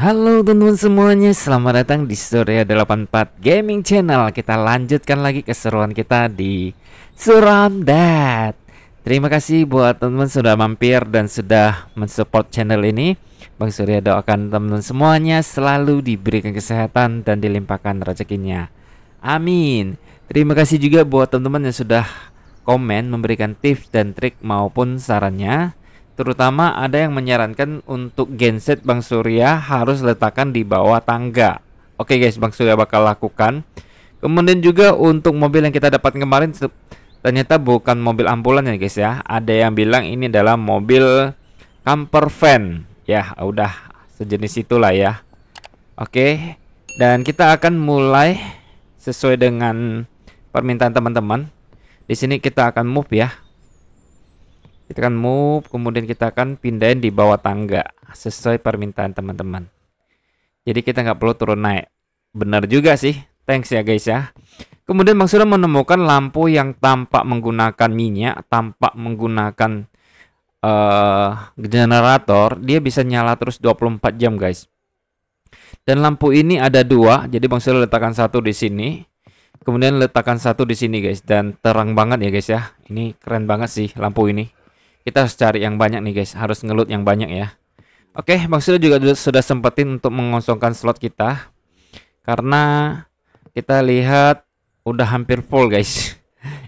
Halo teman-teman semuanya, selamat datang di Surya 84 Gaming Channel. Kita lanjutkan lagi keseruan kita di Suramdat. Terima kasih buat teman-teman sudah mampir dan sudah mensupport channel ini. Bang Surya doakan teman-teman semuanya selalu diberikan kesehatan dan dilimpahkan rezekinya. Amin. Terima kasih juga buat teman-teman yang sudah komen, memberikan tips dan trik maupun sarannya. Terutama ada yang menyarankan untuk genset Bang Surya harus letakkan di bawah tangga. Oke guys, Bang Surya bakal lakukan. Kemudian juga untuk mobil yang kita dapat kemarin ternyata bukan mobil ambulan ya guys ya. Ada yang bilang ini adalah mobil camper van. Ya, udah sejenis itulah ya. Oke. Dan kita akan mulai sesuai dengan permintaan teman-teman. Di sini kita akan move ya. Kita akan move, kemudian kita akan pindahin di bawah tangga sesuai permintaan teman-teman. Jadi kita nggak perlu turun naik. Benar juga sih. Thanks ya guys ya. Kemudian Bang Surya menemukan lampu yang tampak menggunakan minyak, tampak menggunakan generator. Dia bisa nyala terus 24 jam guys. Dan lampu ini ada dua. Jadi Bang Surya letakkan satu di sini. Kemudian letakkan satu di sini guys. Dan terang banget ya guys ya. Ini keren banget sih lampu ini. Kita harus cari yang banyak nih guys, harus ngelut yang banyak ya. Oke, Bang Surya juga sudah sempetin untuk mengosongkan slot kita. Karena kita lihat udah hampir full guys.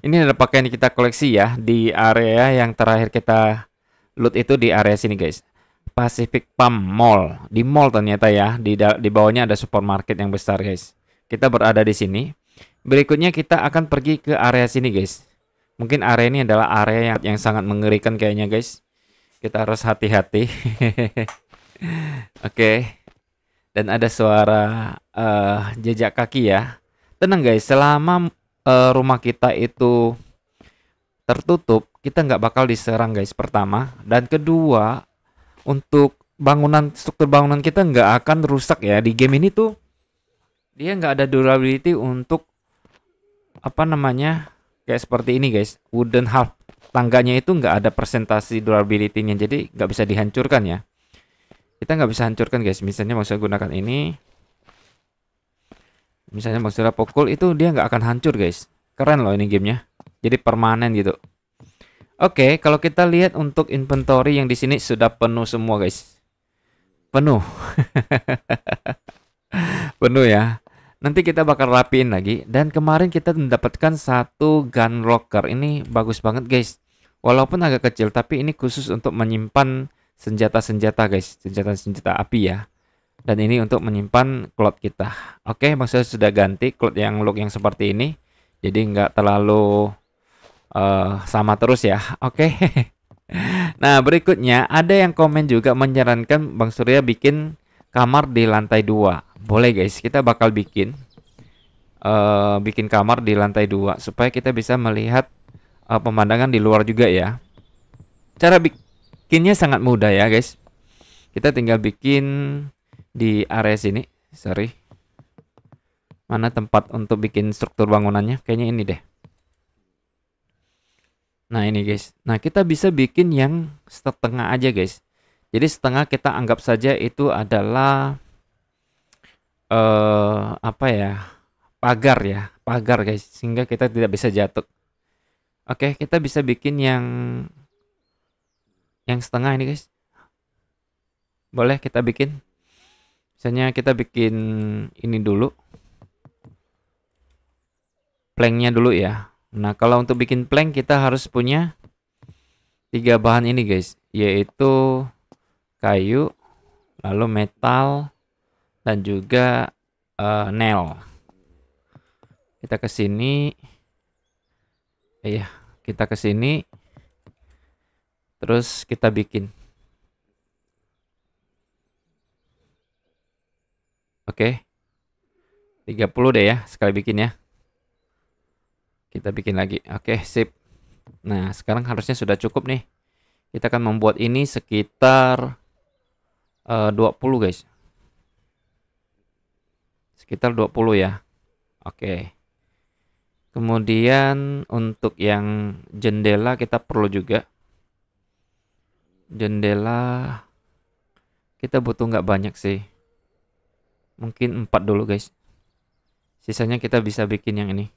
Ini ada pakaian kita koleksi ya. Di area yang terakhir kita loot itu di area sini guys. Pacific Palm Mall. Di mall ternyata ya. Di bawahnya ada supermarket yang besar guys. Kita berada di sini. Berikutnya kita akan pergi ke area sini guys. Mungkin area ini adalah area yang sangat mengerikan kayaknya guys. Kita harus hati-hati. Oke. Dan ada suara jejak kaki ya. Tenang guys, selama rumah kita itu tertutup, kita nggak bakal diserang guys, pertama. Dan kedua, untuk struktur bangunan kita nggak akan rusak ya. Di game ini tuh dia nggak ada durability untuk apa namanya, kayak seperti ini guys, wooden half tangganya itu nggak ada presentasi durability-nya, jadi nggak bisa dihancurkan ya. Kita nggak bisa hancurkan guys. Misalnya maksudnya gunakan ini, misalnya maksudnya pukul itu dia nggak akan hancur guys. Keren loh ini gamenya, jadi permanen gitu. Oke, kalau kita lihat untuk inventory yang di sini sudah penuh semua guys, penuh. Penuh ya. Nanti kita bakal rapiin lagi. Dan kemarin kita mendapatkan satu gun locker. Ini bagus banget guys. Walaupun agak kecil, tapi ini khusus untuk menyimpan senjata-senjata guys. Senjata-senjata api ya. Dan ini untuk menyimpan cloth kita. Oke, maksudnya sudah ganti cloth yang look yang seperti ini. Jadi nggak terlalu sama terus ya. Oke. Nah, berikutnya ada yang komen juga menyarankan Bang Surya bikin kamar di lantai 2. Boleh guys, kita bakal bikin kamar di lantai 2 supaya kita bisa melihat pemandangan di luar juga ya. Cara bikinnya sangat mudah ya guys. Kita tinggal bikin di area sini. Sorry. Mana tempat untuk bikin struktur bangunannya? Kayaknya ini deh. Nah ini guys. Nah kita bisa bikin yang setengah aja guys. Jadi setengah kita anggap saja itu adalah apa ya, pagar ya, pagar guys, sehingga kita tidak bisa jatuh. Oke, kita bisa bikin yang setengah ini guys. Boleh kita bikin, misalnya kita bikin ini dulu, planknya dulu ya. Nah kalau untuk bikin plank kita harus punya 3 bahan ini guys, yaitu kayu, lalu metal, dan juga nail. Kita ke sini. Iya, kita ke sini. Terus kita bikin. Oke. 30 deh ya sekali bikin ya. Kita bikin lagi. Oke, sip. Nah, sekarang harusnya sudah cukup nih. Kita akan membuat ini sekitar 20 guys. Sekitar 20 ya. Oke. Kemudian untuk yang jendela kita perlu juga. Jendela kita butuh nggak banyak sih. Mungkin 4 dulu guys. Sisanya kita bisa bikin yang ini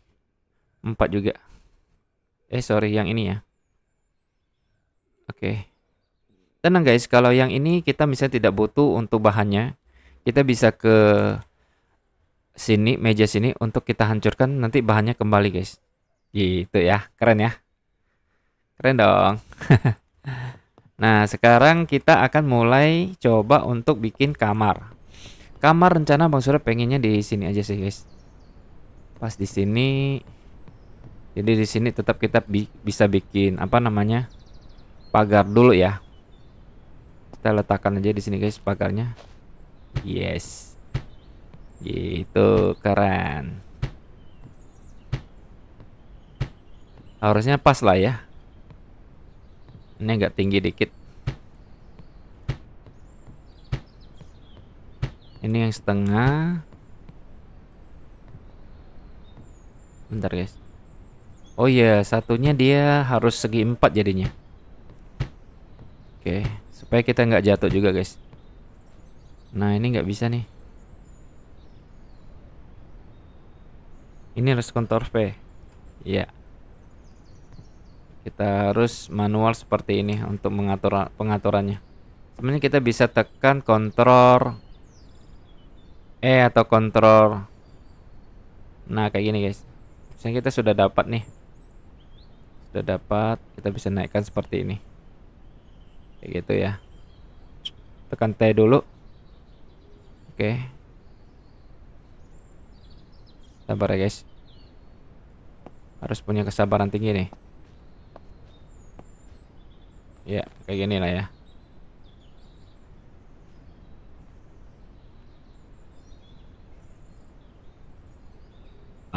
4 juga. Sorry, yang ini ya. Oke. Tenang guys, kalau yang ini kita misalnya tidak butuh untuk bahannya, kita bisa ke sini, meja sini untuk kita hancurkan, nanti bahannya kembali guys. Gitu ya, keren ya. Keren dong. Nah, sekarang kita akan mulai coba untuk bikin kamar. Kamar rencana Bang Surya pengennya di sini aja sih guys. Pas di sini. Jadi di sini tetap kita bisa bikin apa namanya? Pagar dulu ya. Kita letakkan aja di sini guys pagarnya. Yes. Gitu, keren. Harusnya pas lah ya. Ini agak tinggi dikit. Ini yang setengah. Bentar guys. Oh iya, satunya dia harus segi 4 jadinya. Oke, supaya kita nggak jatuh juga guys. Nah, ini nggak bisa nih. Ini harus Ctrl V. Iya. Kita harus manual seperti ini untuk mengatur pengaturannya. Sebenarnya kita bisa tekan Ctrl E atau Ctrl. Nah, kayak gini guys. Misalnya kita sudah dapat nih. Sudah dapat, kita bisa naikkan seperti ini. Kayak gitu ya. Tekan T dulu. Oke. Sabar ya guys. Harus punya kesabaran tinggi nih. Ya, kayak gini lah ya.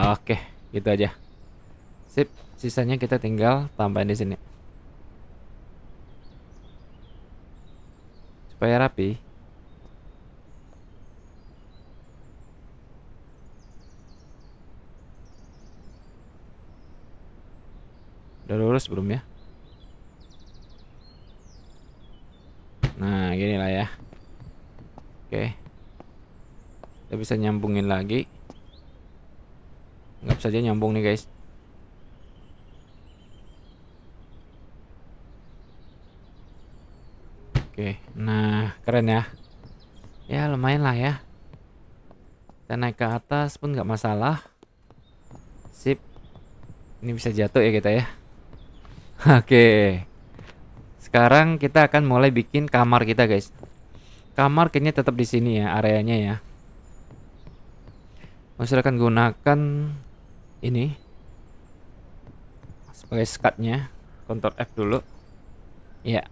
Oke, gitu aja. Sip, sisanya kita tinggal tambahin di sini. Supaya rapi. Udah lurus belum ya? Nah, gini lah ya. Oke. Kita bisa nyambungin lagi. Anggap saja nyambung nih guys. Oke, nah keren ya. Ya lumayan lah ya. Kita naik ke atas pun nggak masalah. Sip. Ini bisa jatuh ya kita ya. Oke. Sekarang kita akan mulai bikin kamar kita guys. Kamar kayaknya tetap di sini ya areanya ya. Saya akan gunakan ini sebagai skatnya. Ctrl F dulu. Ya.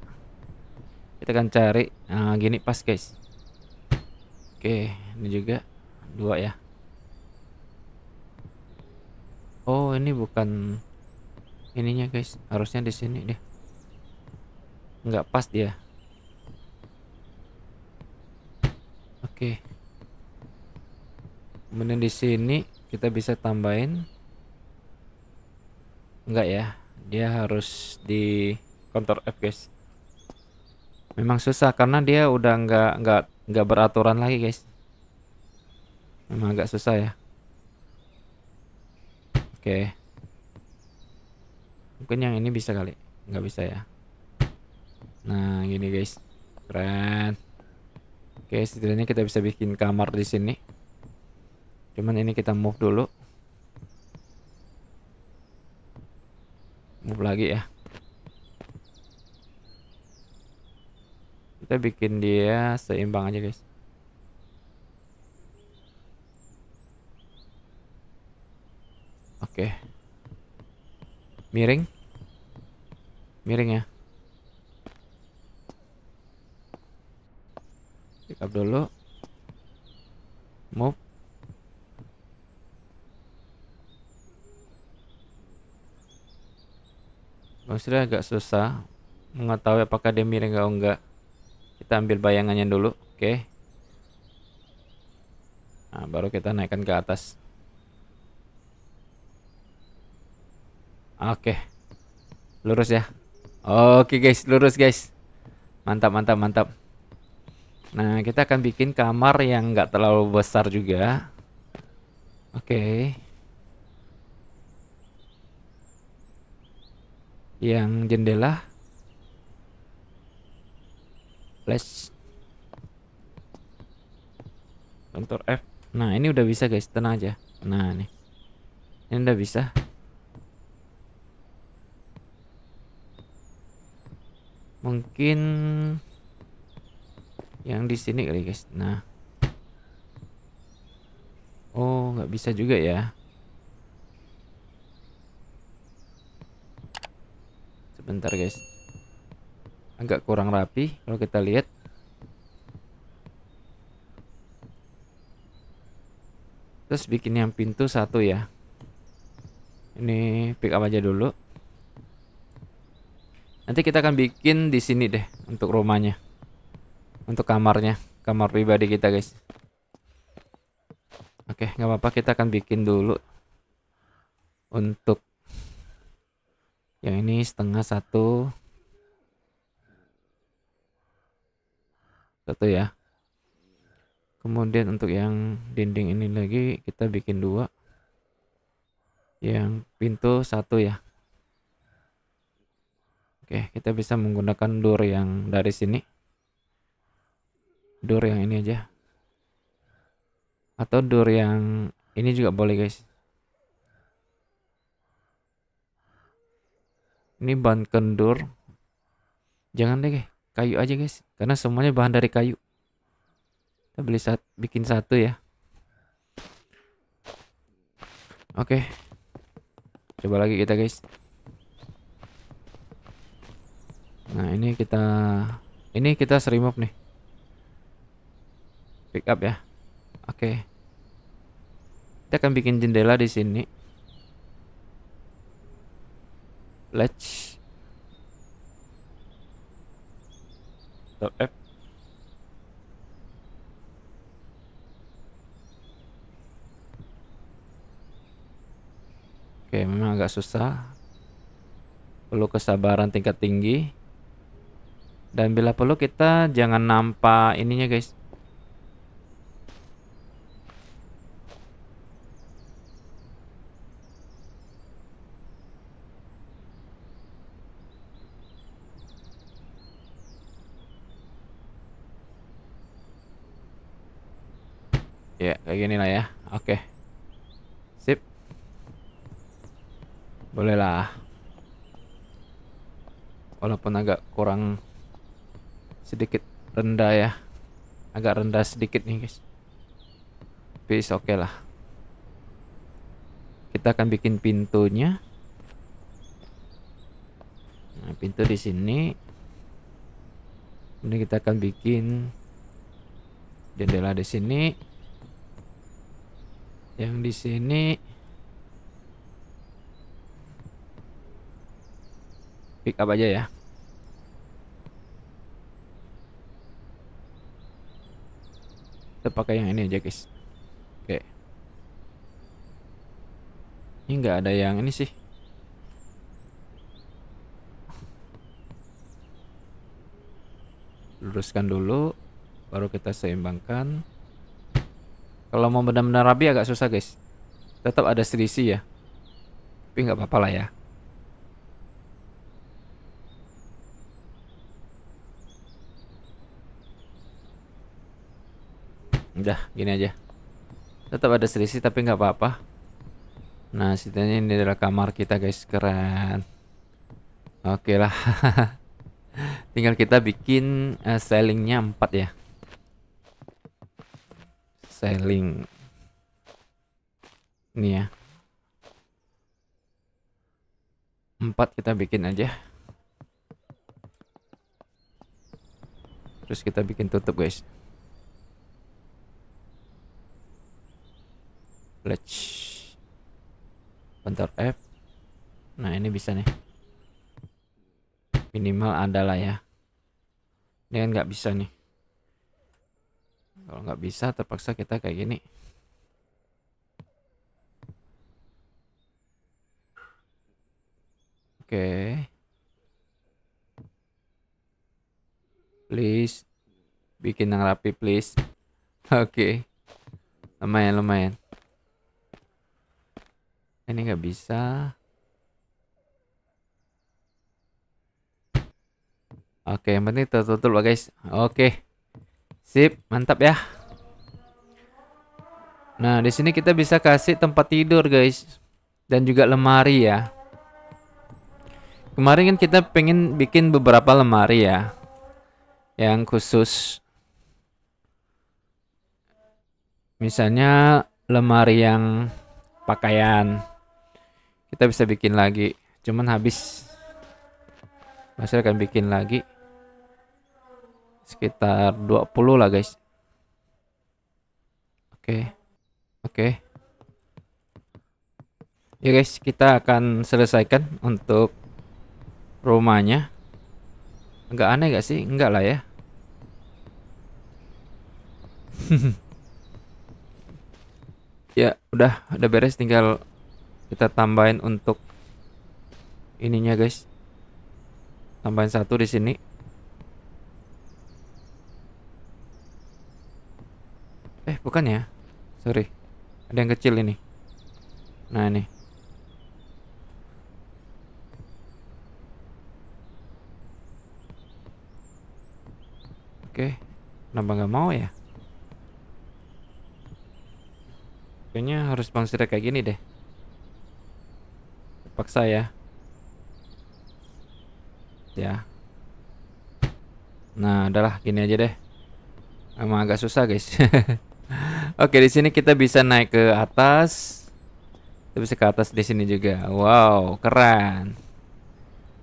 Kita akan cari. Nah, gini pas guys. Oke, ini juga 2 ya. Oh, ini bukan ininya guys. Harusnya di sini deh. Nggak pas dia. Oke. Kemudian di sini kita bisa tambahin. Enggak ya. Dia harus di Ctrl F guys. Memang susah karena dia udah nggak beraturan lagi guys. Memang agak susah ya. Oke. Mungkin yang ini bisa kali. Nggak bisa ya. Nah, gini guys. Keren. Oke, setidaknya kita bisa bikin kamar di sini. Cuman ini kita move dulu. Move lagi ya. Kita bikin dia seimbang aja guys. Oke. Miring. Miring ya. Pick up dulu. Move. Maksudnya agak susah mengetahui apakah dia miring atau enggak. Kita ambil bayangannya dulu. Oke. Nah, baru kita naikkan ke atas. Oke. Lurus ya. Oke guys, lurus guys. Mantap, mantap, mantap. Nah, kita akan bikin kamar yang nggak terlalu besar juga. Oke. Yang jendela flash Ctrl F. Nah, ini udah bisa guys, tenang aja. Nah, nih. Ini udah bisa. Mungkin yang di sini kali guys. Nah. Oh, nggak bisa juga ya. Sebentar guys. Agak kurang rapi kalau kita lihat. Terus bikin yang pintu satu ya. Ini pick up aja dulu. Nanti kita akan bikin di sini deh untuk rumahnya. Untuk kamarnya, kamar pribadi kita guys. Oke, nggak apa-apa, kita akan bikin dulu untuk yang ini setengah satu ya. Kemudian untuk yang dinding ini lagi kita bikin dua. Yang pintu satu ya. Oke, kita bisa menggunakan door yang dari sini. Door yang ini aja. Atau door yang ini juga boleh guys. Ini bahan kendur. Jangan deh kayu aja guys, karena semuanya bahan dari kayu. Kita bikin satu ya. Oke, coba lagi kita guys. Nah, ini kita remove nih. Pick up ya. Oke. Kita akan bikin jendela di sini. Latch. Top F. Oke, memang agak susah. Perlu kesabaran tingkat tinggi. Dan bila perlu kita jangan nampak ininya guys. Ya, kayak gini lah ya. Oke. Sip. Boleh lah. Walaupun agak kurang sedikit rendah ya. Agak rendah sedikit nih guys. Tapi oke lah. Kita akan bikin pintunya. Nah, pintu di sini. Ini kita akan bikin jendela di sini. Yang di sini pick up aja ya. Kita pakai yang ini aja guys. Oke. Ini nggak ada yang ini sih. Luruskan dulu, baru kita seimbangkan. Kalau mau benar-benar rapi agak susah guys. Tetap ada selisih ya. Tapi nggak apa-apa lah ya. Udah, gini aja. Tetap ada selisih tapi nggak apa-apa. Nah, setidaknya ini adalah kamar kita guys. Keren. Oke lah. Tinggal kita bikin ceilingnya 4 ya. Ceiling. Ini ya. 4 kita bikin aja. Terus kita bikin tutup guys. Latch. Ctrl F. Nah, ini bisa nih. Minimal adalah ya. Ini kan nggak bisa nih. Kalau nggak bisa terpaksa kita kayak gini. Oke. Please. Bikin yang rapi please. Oke. Lumayan. Ini nggak bisa. Oke, yang penting tertutup lah guys. Oke. Sip, mantap ya. Nah, di sini kita bisa kasih tempat tidur guys. Dan juga lemari ya. Kemarin kan kita pengen bikin beberapa lemari ya. Yang khusus. Misalnya lemari yang pakaian. Kita bisa bikin lagi. Cuman habis. Masih akan bikin lagi. Sekitar 20 lah guys. Oke. Ya guys, kita akan selesaikan untuk rumahnya. Enggak aneh gak sih? Enggak lah ya. Ya, udah beres, tinggal kita tambahin untuk ininya guys. Tambahin satu di sini. Bukan ya. Sorry. Ada yang kecil ini. Nah, ini. Oke. Kenapa nggak mau ya? Kayaknya harus bang kayak gini deh. Terpaksa ya. Ya. Nah, adalah gini aja deh. Emang agak susah, guys. Oke, di sini kita bisa naik ke atas. Kita bisa ke atas di sini juga. Wow, keren.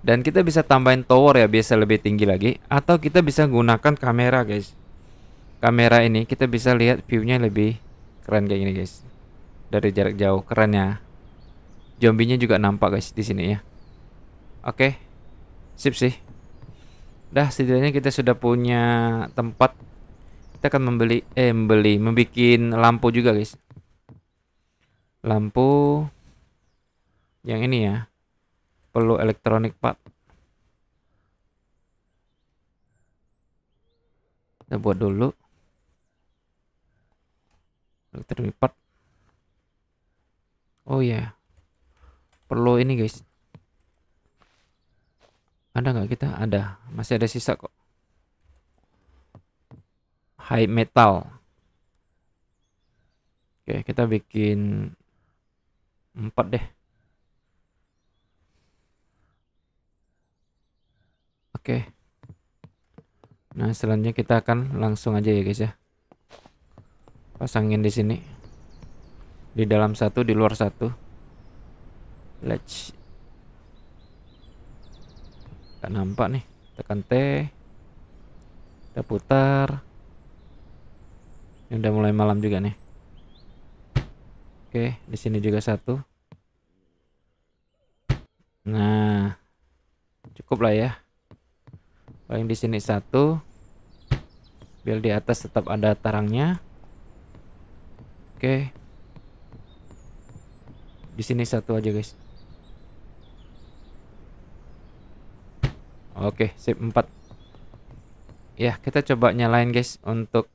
Dan kita bisa tambahin tower ya, biasa lebih tinggi lagi. Atau kita bisa gunakan kamera guys. Kamera ini kita bisa lihat view-nya lebih keren kayak gini guys. Dari jarak jauh, keren ya. Zombinya juga nampak guys di sini ya. Oke, sip sih. Dah, setidaknya kita sudah punya tempat. Kita akan membikin lampu juga guys. Lampu yang ini ya. Perlu elektronik part. Kita buat dulu elektronik part. Oh ya, perlu ini guys. Ada nggak kita? Ada, masih ada sisa kok. High metal. Oke, kita bikin 4 deh. Oke. Nah, selanjutnya kita akan langsung aja ya guys ya. Pasangin di sini. Di dalam satu, di luar satu. Let's. Gak nampak nih. Tekan T. Kita putar. Ini udah mulai malam juga nih. Oke, di sini juga satu. Nah, cukup lah ya. Paling di sini satu. Biar di atas tetap ada tarangnya. Oke. Di sini satu aja guys. Oke, sip 4. Ya, kita coba nyalain guys untuk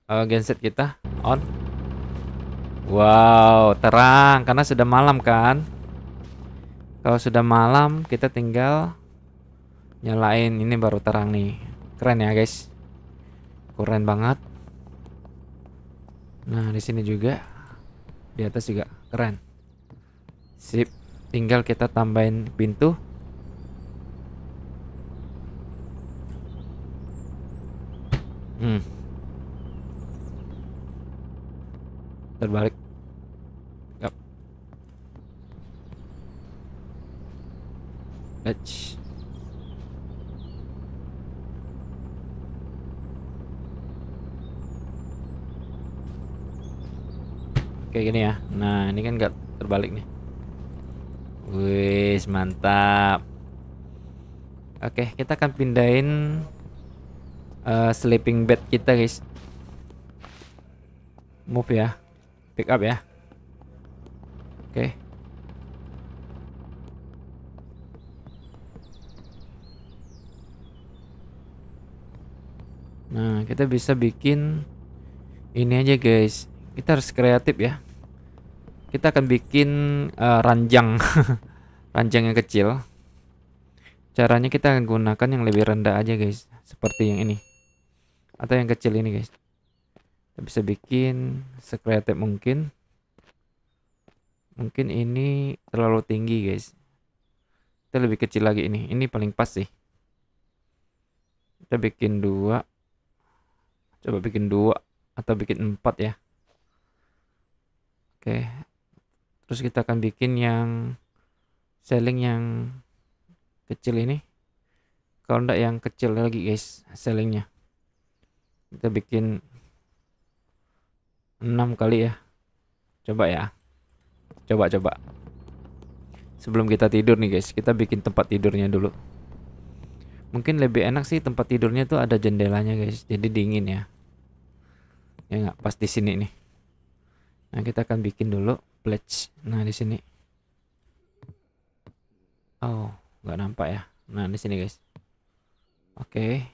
genset kita on. Wow, terang karena sudah malam kan. Kalau sudah malam kita tinggal nyalain, ini baru terang nih. Keren ya guys. Keren banget. Nah, di sini juga. Di atas juga keren. Sip. Tinggal kita tambahin pintu. Terbalik. Yap. Let's. Kayak gini ya. Nah, ini kan nggak terbalik nih. Wih, mantap. Oke, kita akan pindahin sleeping bed kita guys. Move ya. Pick up ya. Oke. Nah, kita bisa bikin ini aja guys. Kita harus kreatif ya. Kita akan bikin ranjang ranjang yang kecil. Caranya kita akan gunakan yang lebih rendah aja guys, seperti yang ini atau yang kecil ini guys. Kita bisa bikin sekreatif mungkin. Mungkin ini terlalu tinggi guys. Kita lebih kecil lagi ini. Ini paling pas sih. Kita bikin 2. Coba bikin 2 atau bikin 4 ya. Oke. Terus kita akan bikin yang ceiling yang kecil ini. Kalau enggak yang kecil lagi guys ceilingnya. Kita bikin 6 kali ya. Coba ya. Coba. Sebelum kita tidur nih guys, kita bikin tempat tidurnya dulu. Mungkin lebih enak sih tempat tidurnya tuh ada jendelanya guys, jadi dingin ya. Ya nggak, pas di sini nih. Nah kita akan bikin dulu pledge. Nah di sini. Oh nggak nampak ya. Nah di sini guys. Oke.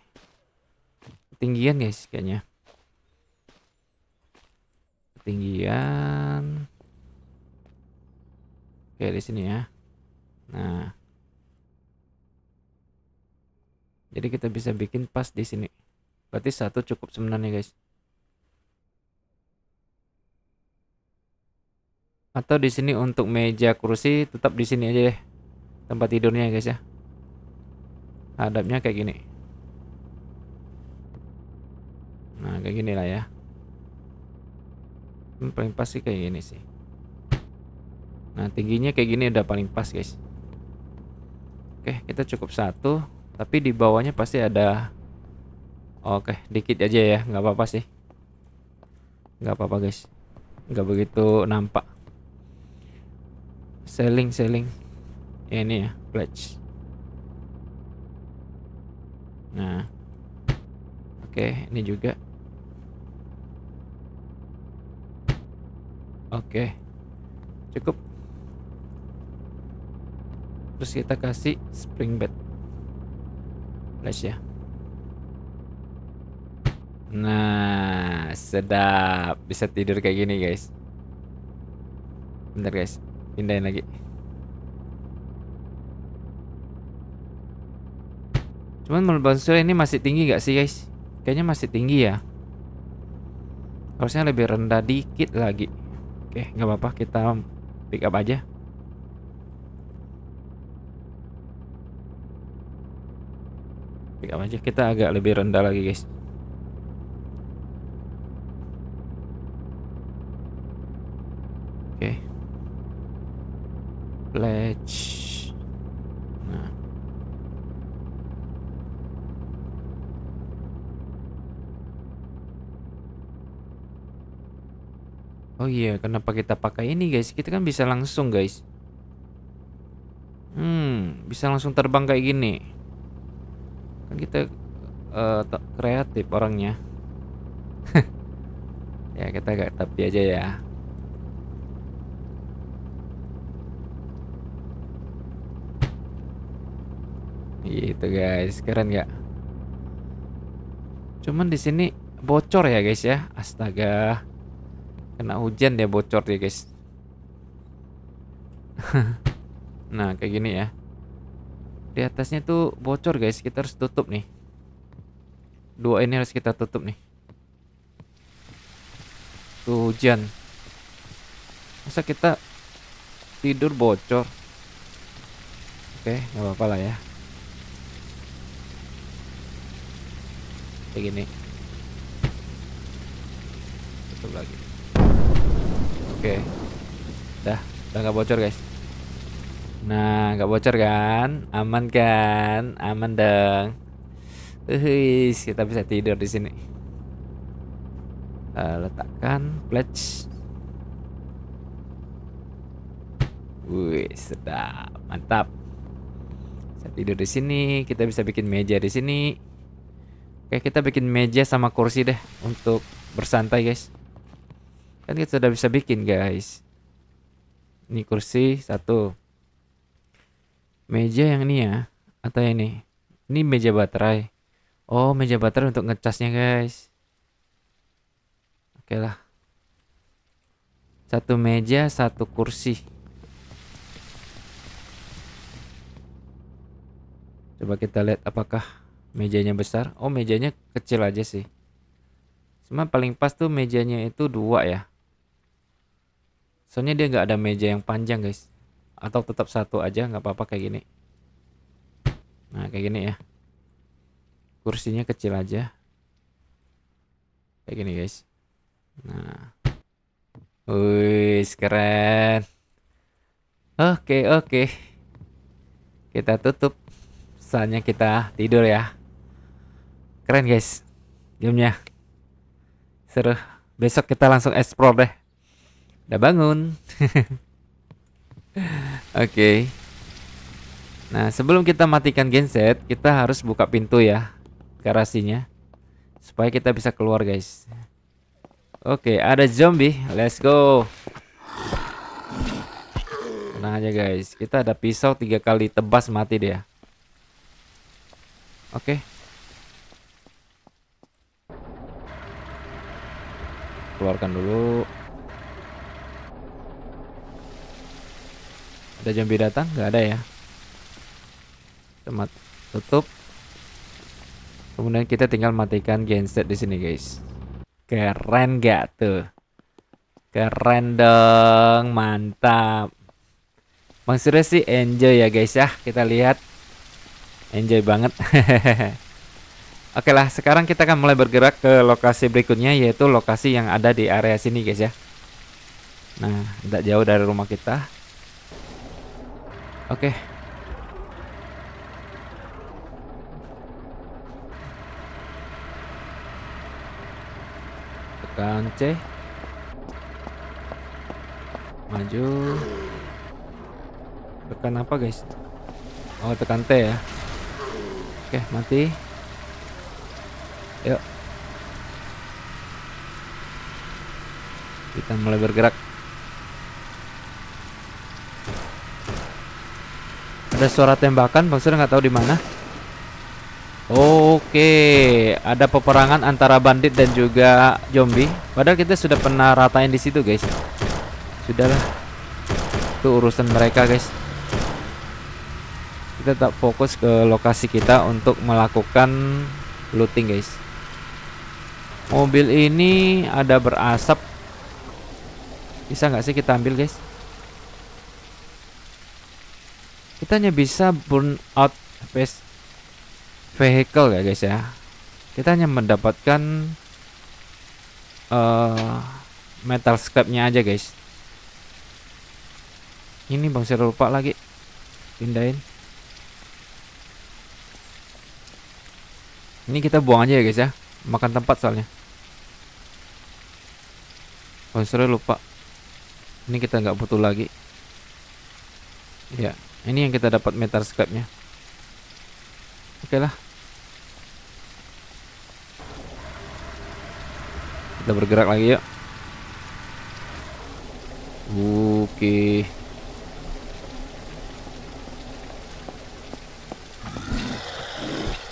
Ketinggian guys kayaknya. Ketinggian. Oke di sini ya. Nah. Jadi kita bisa bikin pas di sini. Berarti 1 cukup sebenarnya guys. Atau di sini untuk meja kursi tetap di sini aja deh. Tempat tidurnya guys ya. Hadapnya kayak gini. Nah, kayak gini lah ya. Paling pas sih kayak gini sih. Nah, tingginya kayak gini udah paling pas guys. Oke, kita cukup 1. Tapi di bawahnya pasti ada. Oke, dikit aja ya, nggak apa-apa sih. Nggak apa-apa guys. Nggak begitu nampak. Selling. Ya, ini ya, pledge. Nah. Oke, ini juga. Oke. Cukup. Terus kita kasih spring bed. Flash ya. Nah, sedap. Bisa tidur kayak gini, guys. Bentar, guys. Pindahin lagi. Cuman menurut Bang Sur ini masih tinggi gak sih, guys? Kayaknya masih tinggi ya. Harusnya lebih rendah dikit lagi. Oke, nggak apa-apa, kita pick up aja. Pick up aja, kita agak lebih rendah lagi, guys. Oke. Pledge. Nah. Oh iya, kenapa kita pakai ini, guys? Kita kan bisa langsung, guys. Bisa langsung terbang kayak gini. Kan kita kreatif orangnya. Ya kita agak tapi aja ya. Gitu guys, keren nggak? Cuman di sini bocor ya guys ya. Astaga, kena hujan dia bocor ya guys. Nah kayak gini ya. Di atasnya tuh bocor guys, kita harus tutup nih. 2 ini harus kita tutup nih. Tuh hujan. Masa kita tidur bocor? Oke, nggak apa-apa lah ya. Kayak gini. Tutup lagi. Oke. Udah nggak bocor guys. Nah, nggak bocor kan? Aman kan? Aman dong. Kita bisa tidur di sini. Letakkan pledge. Wih, sedap, mantap. Bisa tidur di sini. Kita bisa bikin meja di sini. Oke, kita bikin meja sama kursi deh untuk bersantai guys. Kan kita sudah bisa bikin guys. Ini kursi 1. Meja yang ini ya, atau yang ini? Ini meja baterai. Oh, meja baterai untuk ngecasnya, guys. Oke lah. Satu meja, satu kursi. Coba kita lihat apakah mejanya besar. Oh, mejanya kecil aja sih. Cuma paling pas tuh mejanya itu 2 ya. Soalnya dia nggak ada meja yang panjang, guys. Atau tetap satu aja, nggak apa-apa kayak gini. Nah, kayak gini ya. Kursinya kecil aja. Kayak gini, guys. Nah. Wih, keren. Oke, oke. Kita tutup. Saatnya kita tidur ya. Keren, guys. Gamenya seru. Besok kita langsung explore deh. Udah bangun. Oke. Nah, sebelum kita matikan genset, kita harus buka pintu ya, garasinya, supaya kita bisa keluar, guys. Oke, ada zombie. Let's go. Tenang aja, guys. Kita ada pisau 3 kali tebas mati dia. Oke. Keluarkan dulu. Ada zombie datang? Nggak ada ya. Temat tutup. Kemudian kita tinggal matikan genset di sini, guys. Keren gak tuh? Keren dong, mantap. Bang Surya sih enjoy ya, guys ya. Kita lihat. Enjoy banget. Oke lah, sekarang kita akan mulai bergerak ke lokasi berikutnya, yaitu lokasi yang ada di area sini, guys ya. Nah, tidak jauh dari rumah kita. Oke. Tekan C. Maju. Tekan apa, guys? Oh, tekan T ya. Oke, mati. Yuk. Kita mulai bergerak. Ada suara tembakan, Bang Sur nggak tahu di mana. Oke, ada peperangan antara bandit dan juga zombie. Padahal kita sudah pernah ratain di situ, guys. Sudahlah. Itu urusan mereka, guys. Kita tak fokus ke lokasi kita untuk melakukan looting, guys. Mobil ini ada berasap. Bisa nggak sih kita ambil, guys? Kita hanya bisa burn out vehicle ya, guys ya. Kita hanya mendapatkan metal scrapnya aja, guys. Ini Bang saya lupa lagi pindahin. Ini kita buang aja ya, guys ya. Makan tempat soalnya. Bang saya lupa. Ini kita nggak butuh lagi. Ya, ini yang kita dapat metal scrapnya. Oke lah. Kita bergerak lagi yuk. Oke.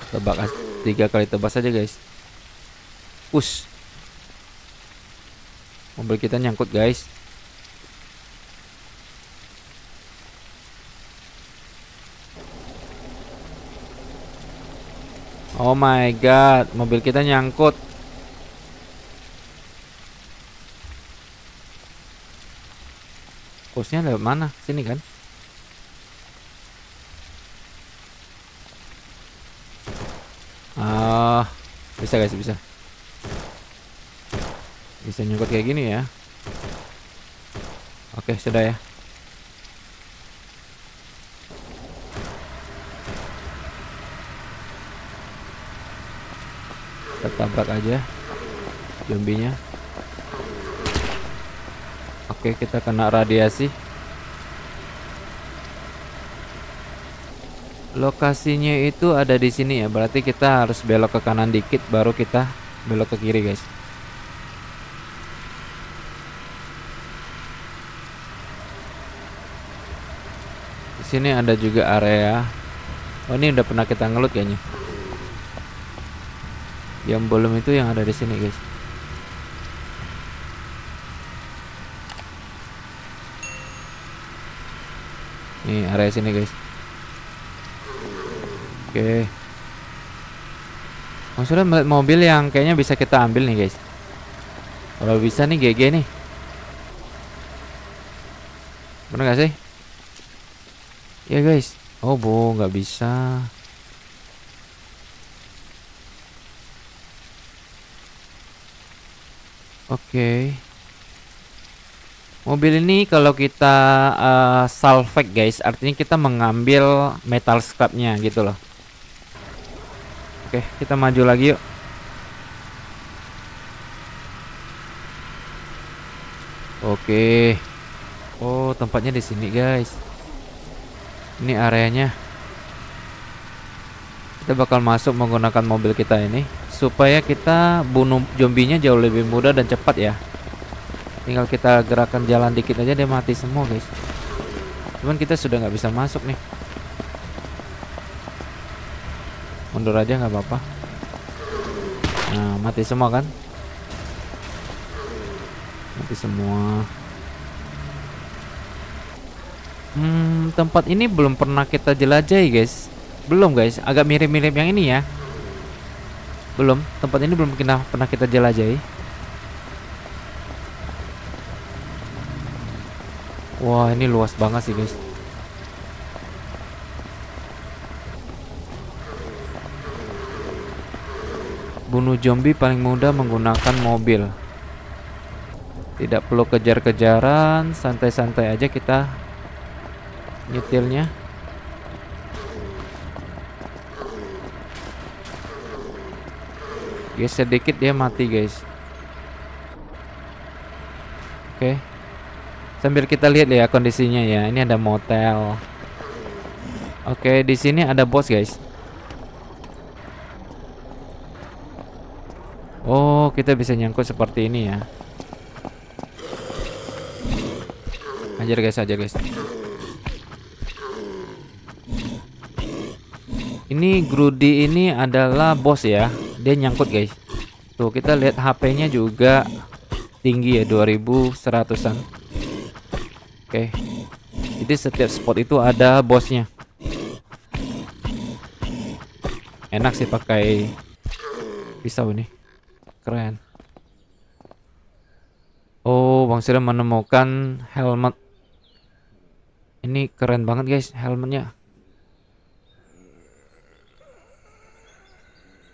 Tebak 3 kali tebas aja, guys. Push. Mobil kita nyangkut, guys. Oh my god, mobil kita nyangkut. Pushnya lewat mana? Sini kan? Ah, bisa, guys, bisa. Bisa nyangkut kayak gini ya. Oke, sudah ya. Kita tabrak aja zombinya. Oke, kita kena radiasi. Lokasinya itu ada di sini ya. Berarti kita harus belok ke kanan dikit baru kita belok ke kiri, guys. Di sini ada juga area. Oh, ini udah pernah kita ngelut kayaknya. Yang belum itu yang ada di sini guys. Nih area sini guys. Oke. Maksudnya mobil yang kayaknya bisa kita ambil nih guys. Kalau bisa nih GG nih. Bener gak sih? Ya guys. Oh nggak bisa. Oke. Mobil ini kalau kita salvage guys, artinya kita mengambil metal scrapnya gitu loh. Oke, kita maju lagi yuk. Oke. Oh, tempatnya di sini guys. Ini areanya. Kita bakal masuk menggunakan mobil kita ini supaya kita bunuh zombinya jauh lebih mudah dan cepat ya. Tinggal kita gerakan jalan dikit aja dia mati semua guys. Cuman kita sudah nggak bisa masuk nih. Mundur aja nggak apa-apa. Nah mati semua kan. Mati semua. Tempat ini belum pernah kita jelajahi guys. Belum guys, agak mirip-mirip yang ini ya. Belum, tempat ini belum pernah kita jelajahi. Wah, ini luas banget sih, guys. Bunuh zombie paling mudah menggunakan mobil. Tidak perlu kejar-kejaran, santai-santai aja kita nyetilnya. Geser dikit dia mati, guys. Oke. Sambil kita lihat ya kondisinya ya. Ini ada motel. Oke, di sini ada bos, guys. Oh, kita bisa nyangkut seperti ini ya. Ajar guys, ajar guys. Ini Grudi ini adalah bos ya. Dia nyangkut guys. Tuh kita lihat HP-nya juga tinggi ya, 2100-an. Oke. Jadi setiap spot itu ada bosnya. Enak sih pakai pisau ini. Keren. Oh, Bang sudah menemukan helmet. Ini keren banget guys helmetnya.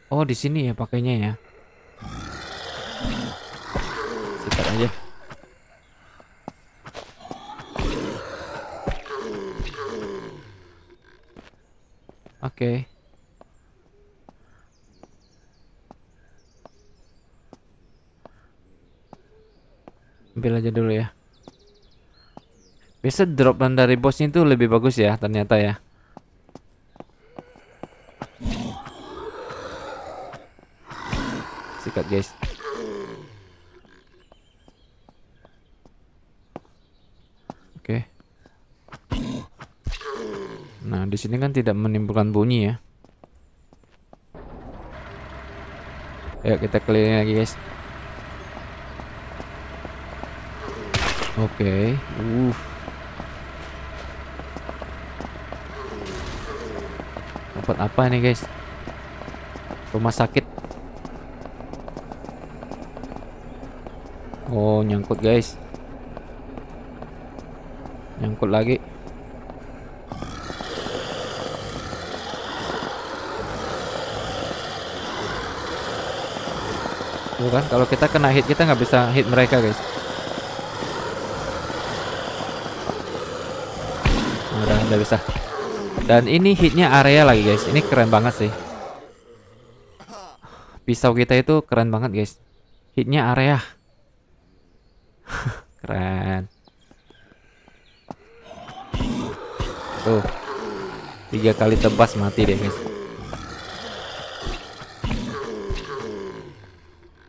Oh, di sini ya pakainya ya. Sikat aja. Oke. Ambil aja dulu ya. Biasa drop down dari bosnya itu lebih bagus ya ternyata ya. Sikat guys. Oke. Nah di sini kan tidak menimbulkan bunyi ya. Ayo kita keliling lagi guys. Oke. Tempat apa nih guys? Rumah sakit. Oh nyangkut guys. Nyangkut lagi. Tuh kan kalau kita kena hit kita nggak bisa hit mereka guys. Udah bisa. Dan ini hitnya area lagi guys. Ini keren banget sih. Pisau kita itu keren banget guys. Hitnya area. Keren. Tuh 3 kali tebas mati deh guys.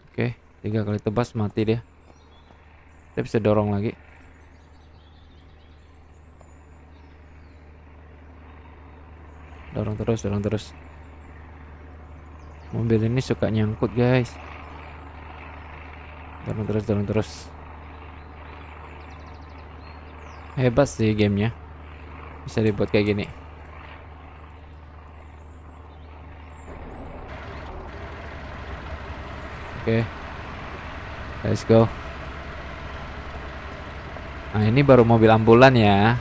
Oke 3 kali tebas mati dia. Kita bisa dorong lagi. Dorong terus, dorong terus. Mobil ini suka nyangkut, guys. Dorong terus. Hebat sih gamenya. Bisa dibuat kayak gini. Oke. Let's go. Nah, ini baru mobil ambulan ya.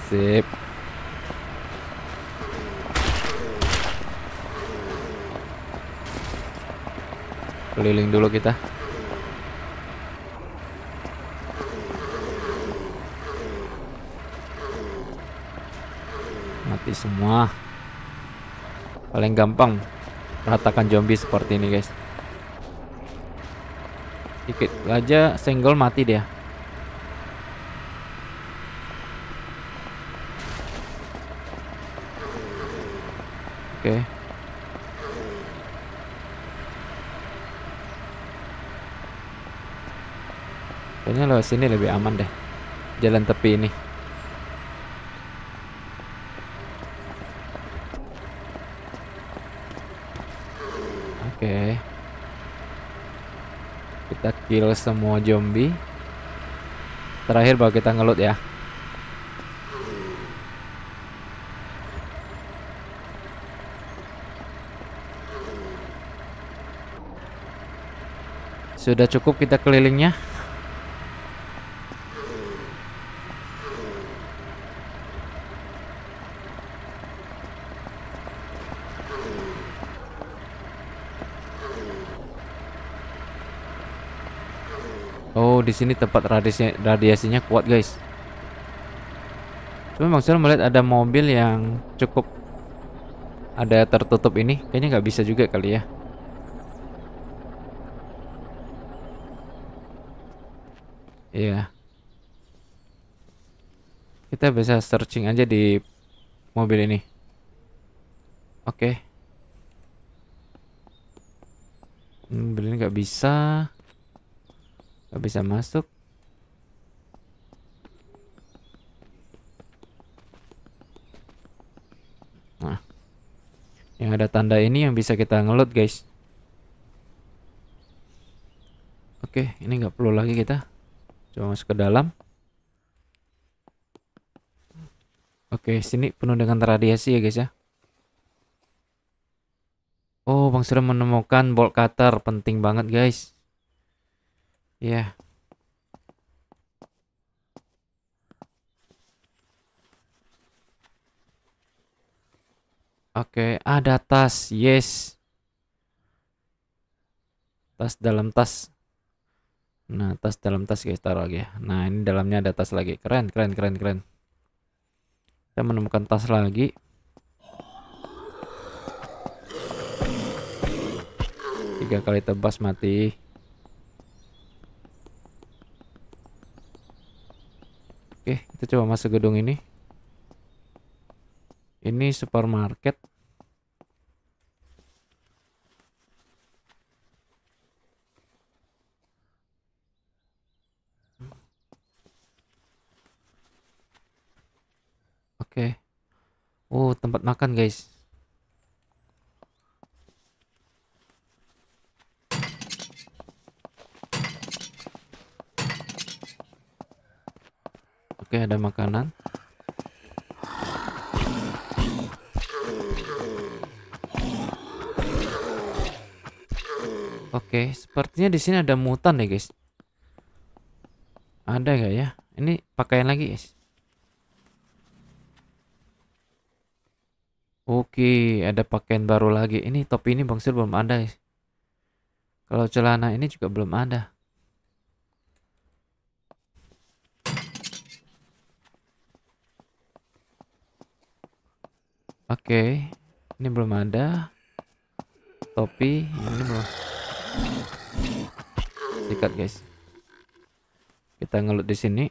Sip. Keliling dulu kita. Mati semua. Paling gampang ratakan zombie seperti ini, guys. Dikit aja senggol mati dia. Oke. Kayaknya lewat sini lebih aman deh. Jalan tepi ini. Oke. Kita kill semua zombie. Terakhir baru kita ngeloot ya. Sudah cukup kita kelilingnya. Oh, di sini tempat radiasinya kuat, guys. Cuma Bang Sel melihat ada mobil yang cukup ada tertutup ini. Kayaknya nggak bisa juga kali ya. Iya. Kita bisa searching aja di mobil ini. Oke. Mobil ini nggak bisa. Nggak bisa masuk. Nah, yang ada tanda ini yang bisa kita ngeload, guys. Oke, ini nggak perlu lagi kita. Coba masuk ke dalam. Oke, sini penuh dengan radiasi ya, guys ya. Oh, Bang sudah menemukan bolt cutter. Penting banget, guys. Ya. Oke, ada tas. Yes. Tas dalam tas. Nah, tas dalam tas, guys, taruh lagi ya. Nah, ini dalamnya ada tas lagi. Keren, keren, keren, keren. Kita menemukan tas lagi. Tiga kali tebas mati. Oke, kita coba masuk gedung ini. Ini supermarket. Oke. Oh, tempat makan, guys. Oke, ada makanan. Oke, sepertinya di sini ada mutan deh, guys. Ada nggak ya? Ini pakaian lagi, guys. Oke, ada pakaian baru lagi. Ini topi ini Bang Sul belum ada, guys. Kalau celana ini juga belum ada. Oke, ini belum ada. Topi ini belum. Sikat, guys. Kita ngelut di sini.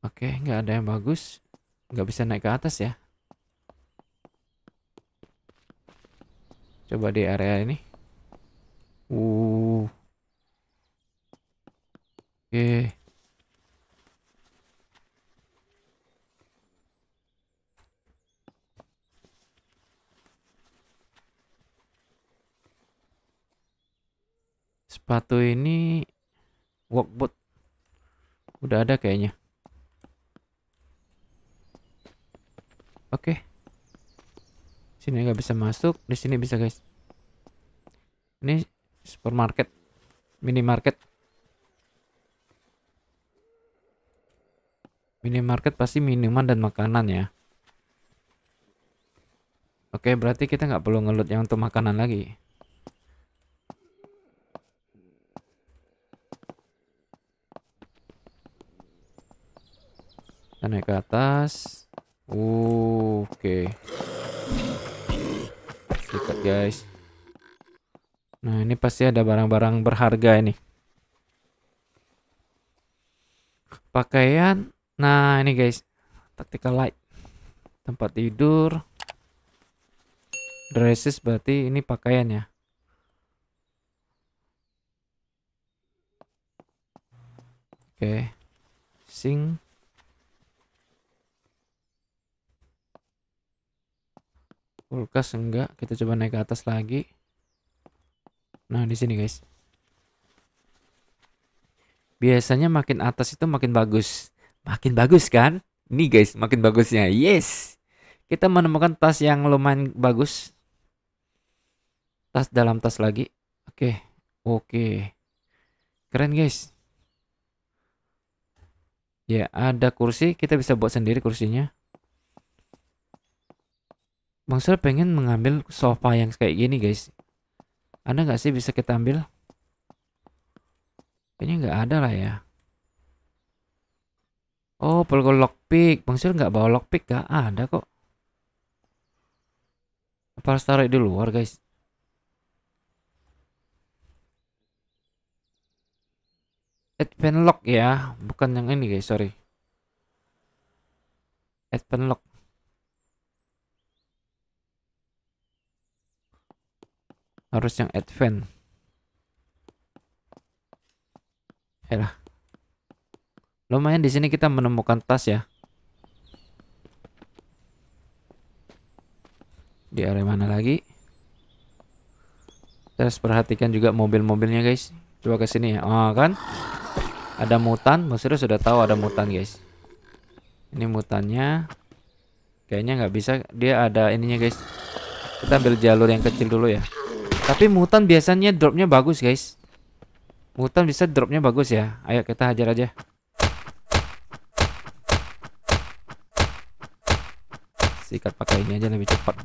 Oke, nggak ada yang bagus. Nggak bisa naik ke atas ya. Coba di area ini. Oke. Sepatu ini workboot udah ada kayaknya. Oke. Sini nggak bisa masuk, di sini bisa guys. Ini supermarket, minimarket. Minimarket pasti minuman dan makanan ya. Oke, berarti kita nggak perlu ngeload yang untuk makanan lagi. Kita naik ke atas. Oke. Sikat guys. Nah, ini pasti ada barang-barang berharga ini. Pakaian. Nah, ini guys. Tactical light. Tempat tidur. Dresses berarti ini pakaian ya. Oke. Sink. Kulkas enggak, kita coba naik ke atas lagi. Nah, di sini guys. Biasanya makin atas itu makin bagus. Makin bagus kan? Nih guys, makin bagusnya. Yes. Kita menemukan tas yang lumayan bagus. Tas dalam tas lagi. Oke. Oke. Keren guys. Ya, ada kursi, kita bisa buat sendiri kursinya. Bang Sel pengen mengambil sofa yang kayak gini guys. Ada nggak sih bisa kita ambil? Kayaknya nggak ada lah ya. Oh, perlu lockpick. Bang Sel nggak bawa lockpick, nggak ada kok. Apa harus taruh di luar guys? Advent lock ya, bukan yang ini guys, sorry. Advent lock. Harus yang advent. Yalah. Lumayan di sini kita menemukan tas ya. Di area mana lagi? Kita harus perhatikan juga mobil-mobilnya guys. Coba ke sini ya. Oh kan? Ada mutan. Maksudnya sudah tahu ada mutan guys. Ini mutannya. Kayaknya nggak bisa. Dia ada ininya guys. Kita ambil jalur yang kecil dulu ya. Tapi mutan biasanya dropnya bagus guys. Mutan bisa dropnya bagus ya. Ayo kita hajar aja. Sikat pakai ini aja lebih cepat.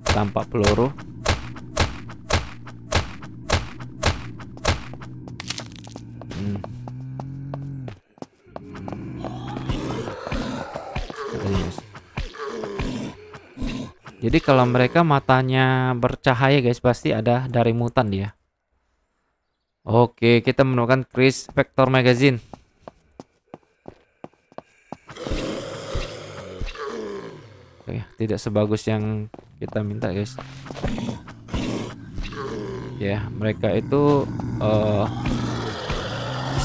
Tanpa peluru. Jadi kalau mereka matanya bercahaya guys, pasti ada dari mutan dia. Oke, kita menemukan Chris Vector Magazine. Oke, tidak sebagus yang kita minta guys. Ya, mereka itu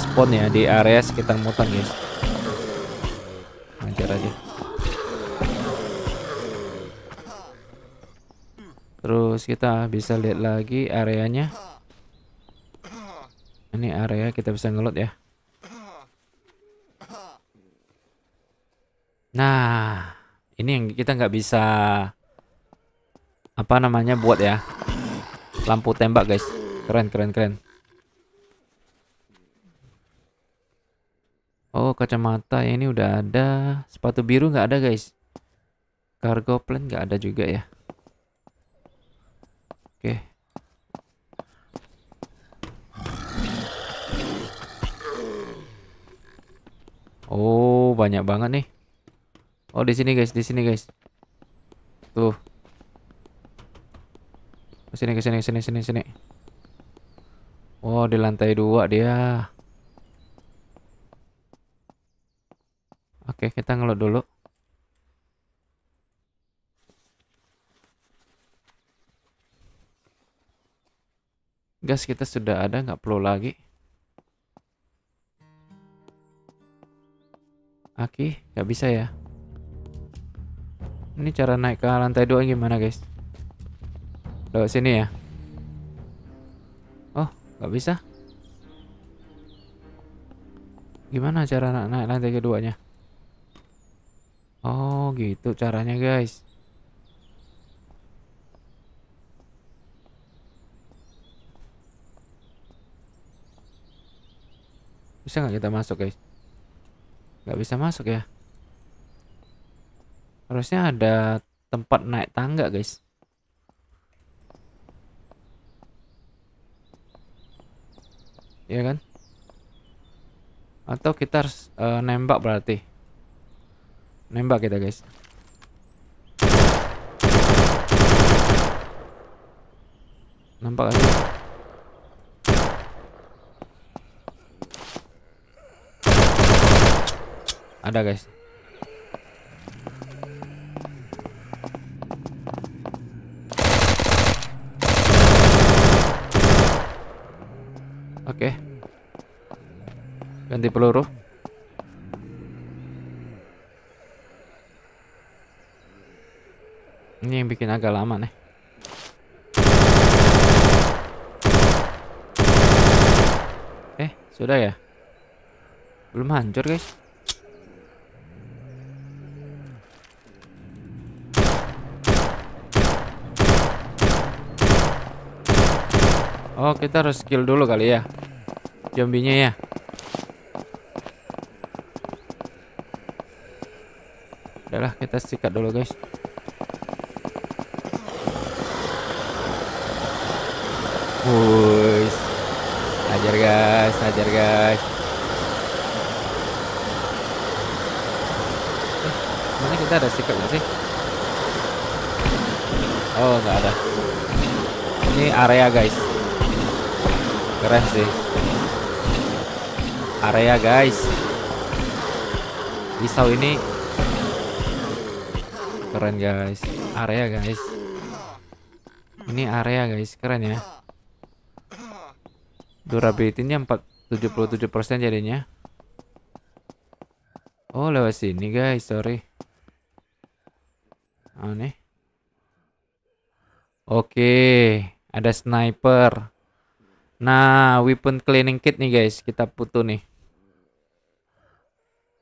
spawn ya di area sekitar mutan guys. Hajar aja. Terus kita bisa lihat lagi areanya. Ini area kita bisa ngelot ya. Nah, ini yang kita nggak bisa apa namanya buat ya. Lampu tembak guys. Keren keren keren. Oh, kacamata ini udah ada. Sepatu biru nggak ada guys. Cargo plane nggak ada juga ya. Oke. Oh, banyak banget nih. Oh, di sini guys, di sini guys. Tuh. Ke sini, ke sini, sini, sini, sini. Oh, di lantai 2 dia. Oke, kita ngelot dulu. Gas kita sudah ada, nggak perlu lagi. Aki, nggak bisa ya. Ini cara naik ke lantai 2 gimana guys? Lewat sini ya. Oh, Nggak bisa. Gimana cara naik lantai keduanya? Oh gitu caranya guys. Bisa nggak kita masuk guys? Nggak bisa masuk ya. Harusnya ada tempat naik tangga guys. Iya kan? Atau kita harus nembak berarti. Nembak kita guys. Nampak aja. Ada guys. Oke. Ganti peluru. Ini yang bikin agak lama nih. Sudah ya? Belum hancur guys. Oh kita harus skill dulu kali ya zombinya ya. Udahlah kita sikat dulu guys. Wuih, hajar guys, hajar guys. Mana kita ada sikat nggak sih? Oh nggak ada. Ini area guys. Keren sih. Area guys. Pisau ini keren guys. Area guys. Ini area guys, keren ya. Durability-nya 77% jadinya. Oh, lewat sini guys, sorry. Oh, nih. Oke, ada sniper. Nah, weapon cleaning kit nih guys, kita butuh nih.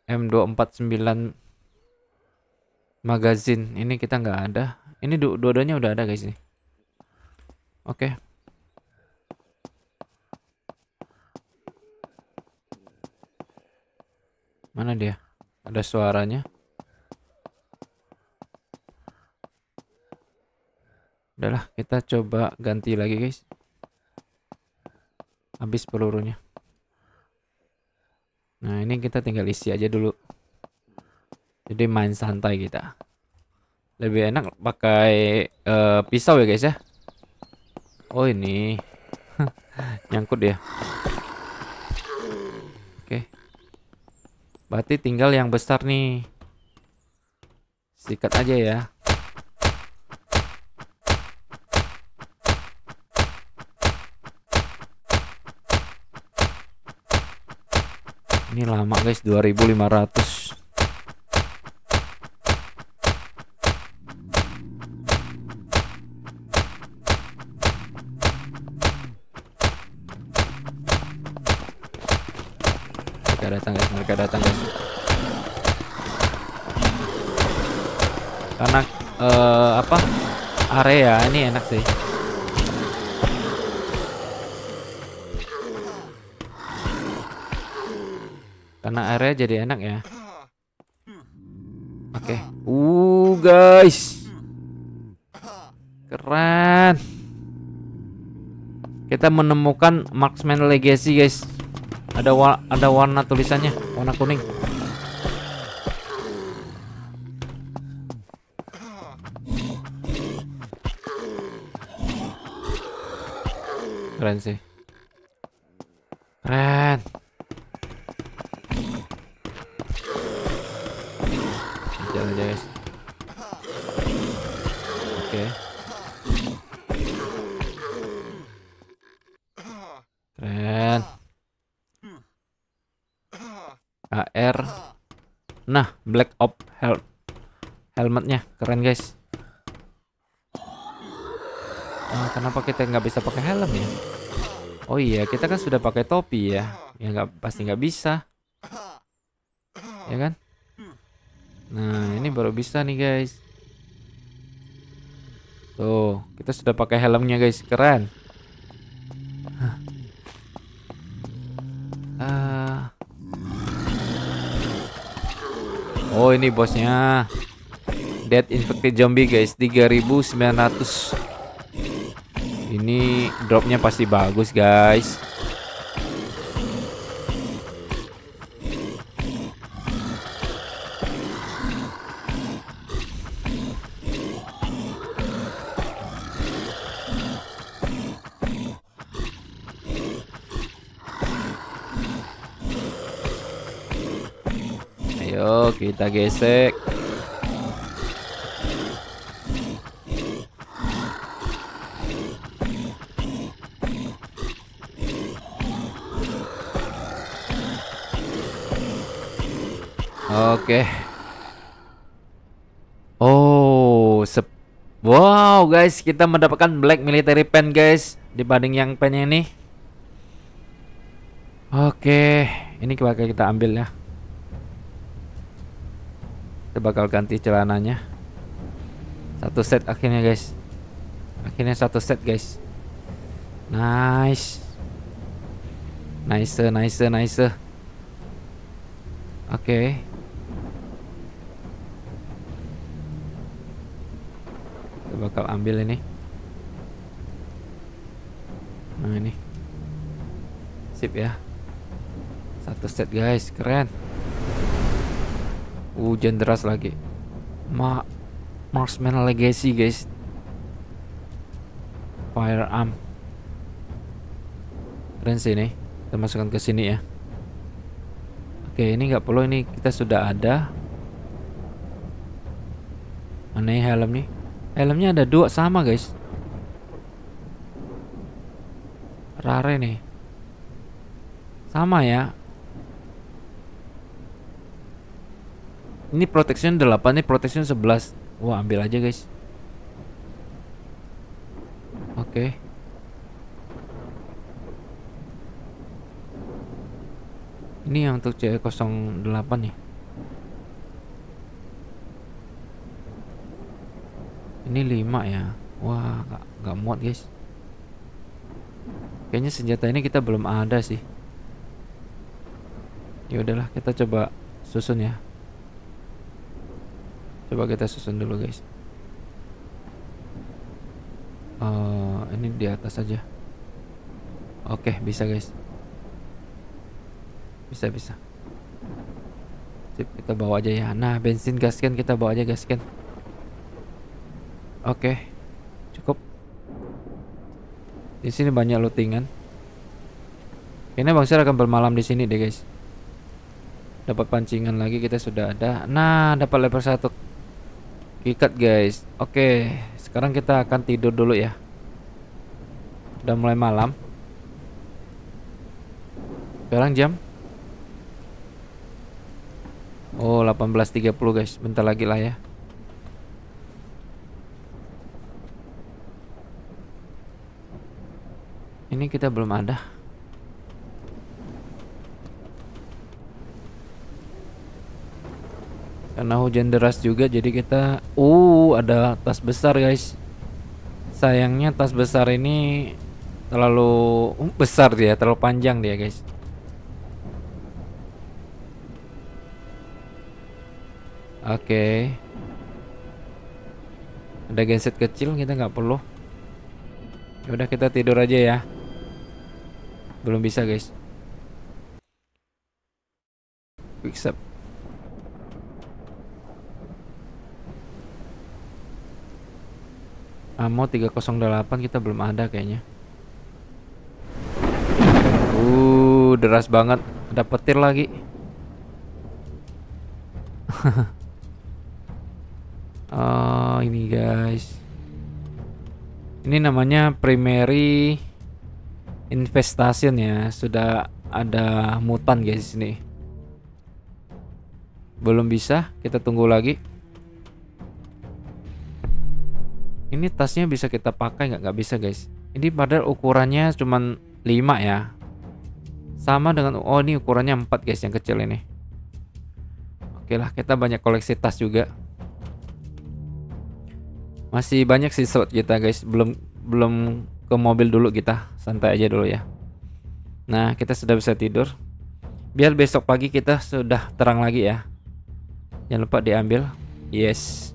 M249 magazine. Ini kita nggak ada. Ini dua-duanya udah ada guys nih. Oke. Mana dia? Ada suaranya. Udahlah, kita coba ganti lagi guys. Habis pelurunya. Nah, ini kita tinggal isi aja dulu. Jadi main santai kita. Lebih enak pakai pisau ya guys ya. Oh ini nyangkut ya. Oke. Berarti tinggal yang besar nih. Sikat aja ya. Ini lama guys, 2500. Mereka datang guys. Karena apa? Area ini enak sih. Karena area jadi enak ya. Oke. Guys. Keren. Kita menemukan Marksman Legacy guys. Ada warna tulisannya, warna kuning. Keren sih. Keren. Jalan aja guys. Oke. Keren. AR. Nah, Black Ops helmetnya keren guys. Kenapa kita nggak bisa pakai helm ya? Oh iya, kita kan sudah pakai topi ya. Ya nggak, pasti nggak bisa, ya kan? Nah, ini baru bisa nih guys. Tuh, kita sudah pakai helmnya guys, keren. Ah, oh ini bosnya. Dead infected zombie guys, 3.900. Ini dropnya pasti bagus guys. Ayo kita gesek. Oke. Oh, wow guys, kita mendapatkan black military pen guys dibanding yang pennya ini. Oke, ini bakal kita ambil ya. Kita bakal ganti celananya. Satu set akhirnya guys. Akhirnya satu set guys. Nice. Nice. Oke. Kita bakal ambil ini. Nah ini. Sip ya. Satu set guys, keren. Hujan deras lagi. Marksman Legacy guys. Firearm. Keren sih ini. Kita masukkan ke sini ya. Oke, ini nggak perlu, ini kita sudah ada. Mana ya helm nih? Helmnya ada 2 sama guys. Rare nih. Sama ya. Ini protection 8, ini protection 11. Wah, ambil aja guys. Oke. Ini yang untuk C08 nih. Ini 5 ya. Wah, nggak muat guys. Kayaknya senjata ini kita belum ada sih. Ya udahlah, kita coba susun ya. Coba kita susun dulu guys. Ini di atas aja. Oke, bisa guys. Bisa. Sip, kita bawa aja ya. Nah, bensin gas can kita bawa aja gas can. Oke, cukup. Di sini banyak lootingan. Kayaknya Bang Syar akan bermalam di sini deh guys. Dapat pancingan lagi kita sudah ada. Nah, dapat level 1 ikat guys. Oke, sekarang kita akan tidur dulu ya. Udah mulai malam. Sekarang jam 18.30 guys. Bentar lagi lah ya. Ini kita belum ada. Karena hujan deras juga, jadi kita ada tas besar guys. Sayangnya tas besar ini terlalu besar dia, terlalu panjang dia guys. Oke. Ada genset kecil, kita nggak perlu. Ya udah, kita tidur aja ya. Belum bisa guys. Quick save. Ammo 308 kita belum ada kayaknya. Deras banget. Ada petir lagi. Oh, ini guys. Ini namanya primary infestation ya. Sudah ada mutan guys ini. Belum bisa, kita tunggu lagi. Ini tasnya bisa kita pakai nggak? Nggak bisa guys. Ini padahal ukurannya cuman 5 ya. Sama dengan, oh ini ukurannya 4 guys, yang kecil ini. Oke lah, kita banyak koleksi tas juga. Masih banyak sih slot kita guys, belum belum ke mobil dulu, kita santai aja dulu ya. Nah, kita sudah bisa tidur. Biar besok pagi kita sudah terang lagi ya. Jangan lupa diambil. Yes.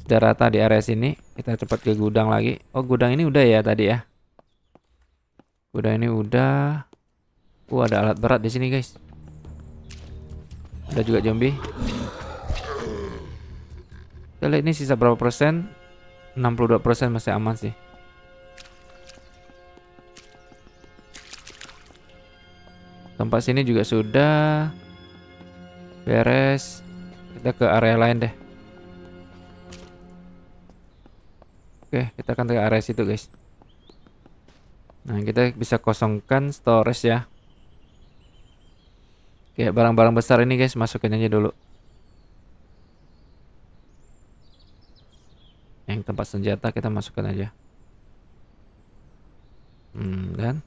Sudah rata di area sini. Kita cepat ke gudang lagi. Oh, gudang ini udah ya tadi ya. Gudang ini udah. Ada alat berat di sini guys. Ada juga zombie. Kita lihat ini sisa berapa persen. 62% masih aman sih. Tempat sini juga sudah beres. Kita ke area lain deh. Oke, kita akan ke area situ guys. Nah, kita bisa kosongkan storage ya. Oke, barang-barang besar ini guys, masukin aja dulu. Yang tempat senjata kita masukkan aja. Dan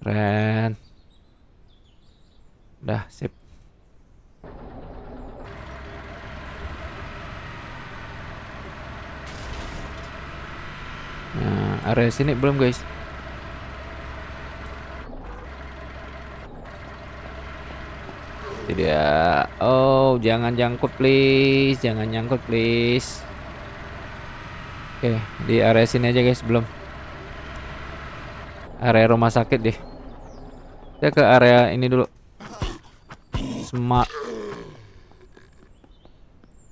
keren. Dah, sip. Nah, area sini belum guys. Tidak. Oh, jangan jangkut please. Jangan nyangkut please. Oke, di area sini aja guys, belum. Area rumah sakit deh. Kita ke area ini dulu. Smart.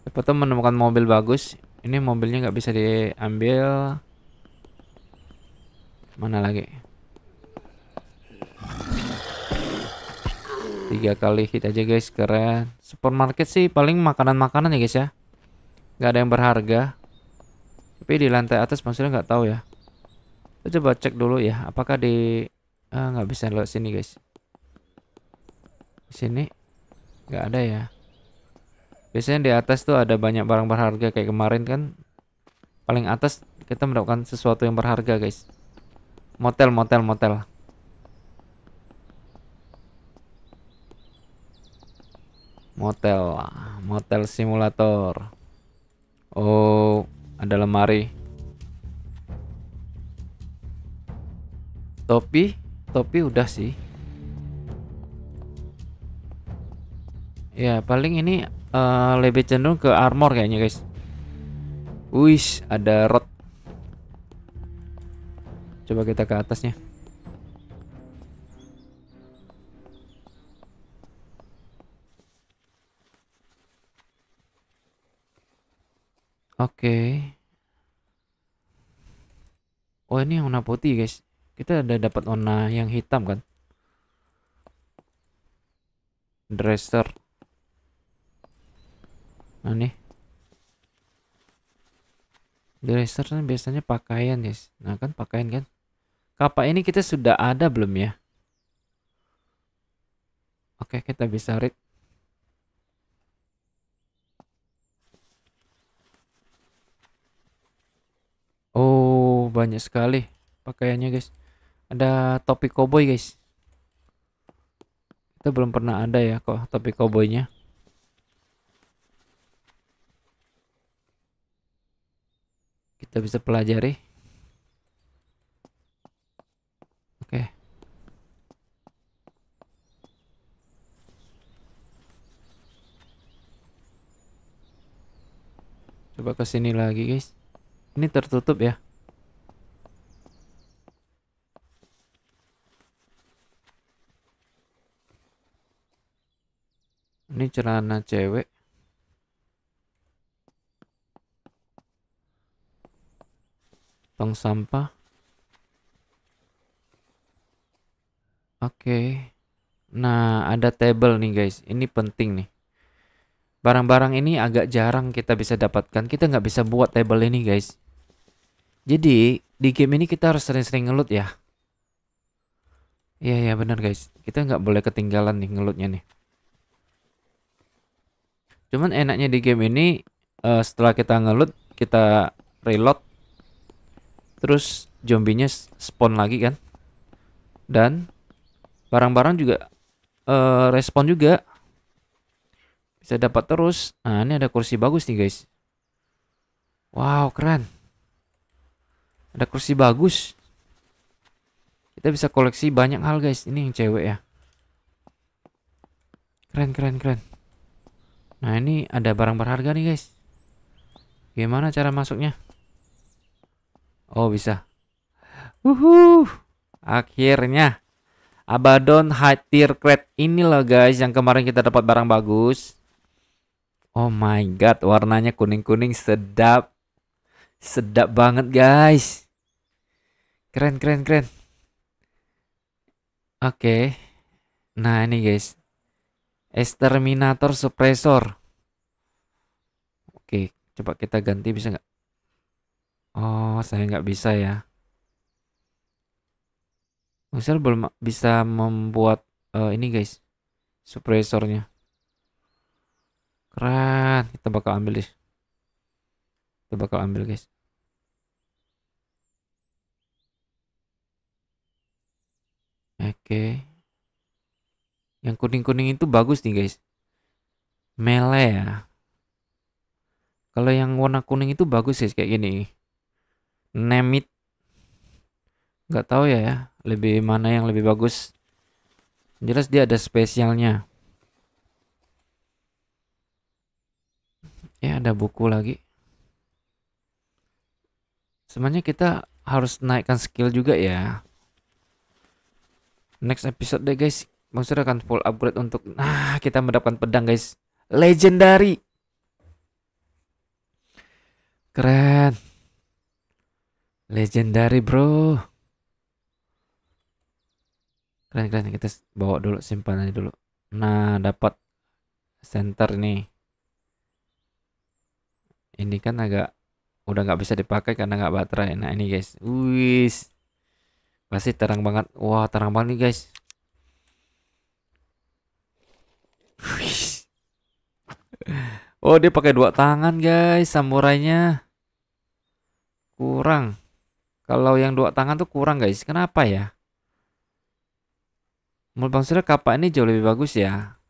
Siapa tuh menemukan mobil bagus. Ini mobilnya nggak bisa diambil. Mana lagi? 3 kali hit aja guys, keren. Supermarket sih paling makanan-makanan ya guys ya. Nggak ada yang berharga. Tapi di lantai atas maksudnya nggak tahu ya. Kita coba cek dulu ya. Apakah di nggak bisa lewat sini guys. Di sini nggak ada ya. Biasanya di atas tuh ada banyak barang berharga kayak kemarin kan. Paling atas kita mendapatkan sesuatu yang berharga guys. Motel. Motel simulator. Oh, ada lemari. Topi udah sih. Ya, paling ini lebih cenderung ke armor kayaknya guys. Wih, ada rod. Coba kita ke atasnya. Oke. Oh, ini yang warna putih guys. Kita ada dapat warna yang hitam kan. Dresser. Nah nih. Dresser kan biasanya pakaian guys. Nah kan pakaian kan. Kapak ini kita sudah ada belum ya? Oke, kita bisa read. Oh, banyak sekali pakaiannya guys. Ada topi koboi guys. Kita belum pernah ada ya kok topi koboynya. Kita bisa pelajari. Oke. Coba ke sini lagi guys. Ini tertutup ya. Ini celana cewek. Tong sampah. Oke. Nah, ada table nih guys. Ini penting nih. Barang-barang ini agak jarang kita bisa dapatkan. Kita nggak bisa buat table ini guys. Jadi di game ini kita harus sering-sering ngelut ya. Iya benar guys. Kita nggak boleh ketinggalan nih ngelutnya nih. Cuman enaknya di game ini setelah kita ngelut, kita reload, terus zombinya spawn lagi kan. Dan barang-barang juga respon juga. Bisa dapat terus. Nah, ini ada kursi bagus nih, guys. Wow, keren. Ada kursi bagus. Kita bisa koleksi banyak hal, guys. Ini yang cewek ya. Keren, keren, keren. Nah, ini ada barang berharga nih, guys. Gimana cara masuknya? Oh, bisa. Akhirnya. Abaddon High Tier Crate ini loh, guys, yang kemarin kita dapat barang bagus. Oh my god, warnanya kuning-kuning sedap. Sedap banget, guys. Keren, keren, keren. Oke. Nah, ini, guys. Exterminator Suppressor. Oke, coba kita ganti, bisa nggak? Oh, saya nggak bisa ya. Misal belum bisa membuat ini, guys, suppressornya. Keren. Kita bakal ambil, guys. Kita bakal ambil, guys. Oke. Yang kuning-kuning itu bagus nih, guys. Melee ya. Kalau yang warna kuning itu bagus, guys, kayak gini. Name it. Nggak tahu ya, lebih mana yang lebih bagus. Jelas dia ada spesialnya. Ya, ada buku lagi. Sebenarnya kita harus naikkan skill juga ya. Next episode deh, guys. Bang Sur akan full upgrade untuk kita mendapatkan pedang, guys. Legendary. Keren. Legendary, bro. Keren, keren. Kita bawa dulu, simpan aja dulu. Nah, dapat center nih. Ini kan agak udah nggak bisa dipakai karena nggak baterai. Nah, ini, guys. Wis. Pasti terang banget. Wah, terang banget nih, guys. Wis. Oh, dia pakai dua tangan, guys. Samurainya kurang. Kalau yang dua tangan tuh kurang, guys. Kenapa ya? Menurut Bang Surya kapak ini jauh lebih bagus ya.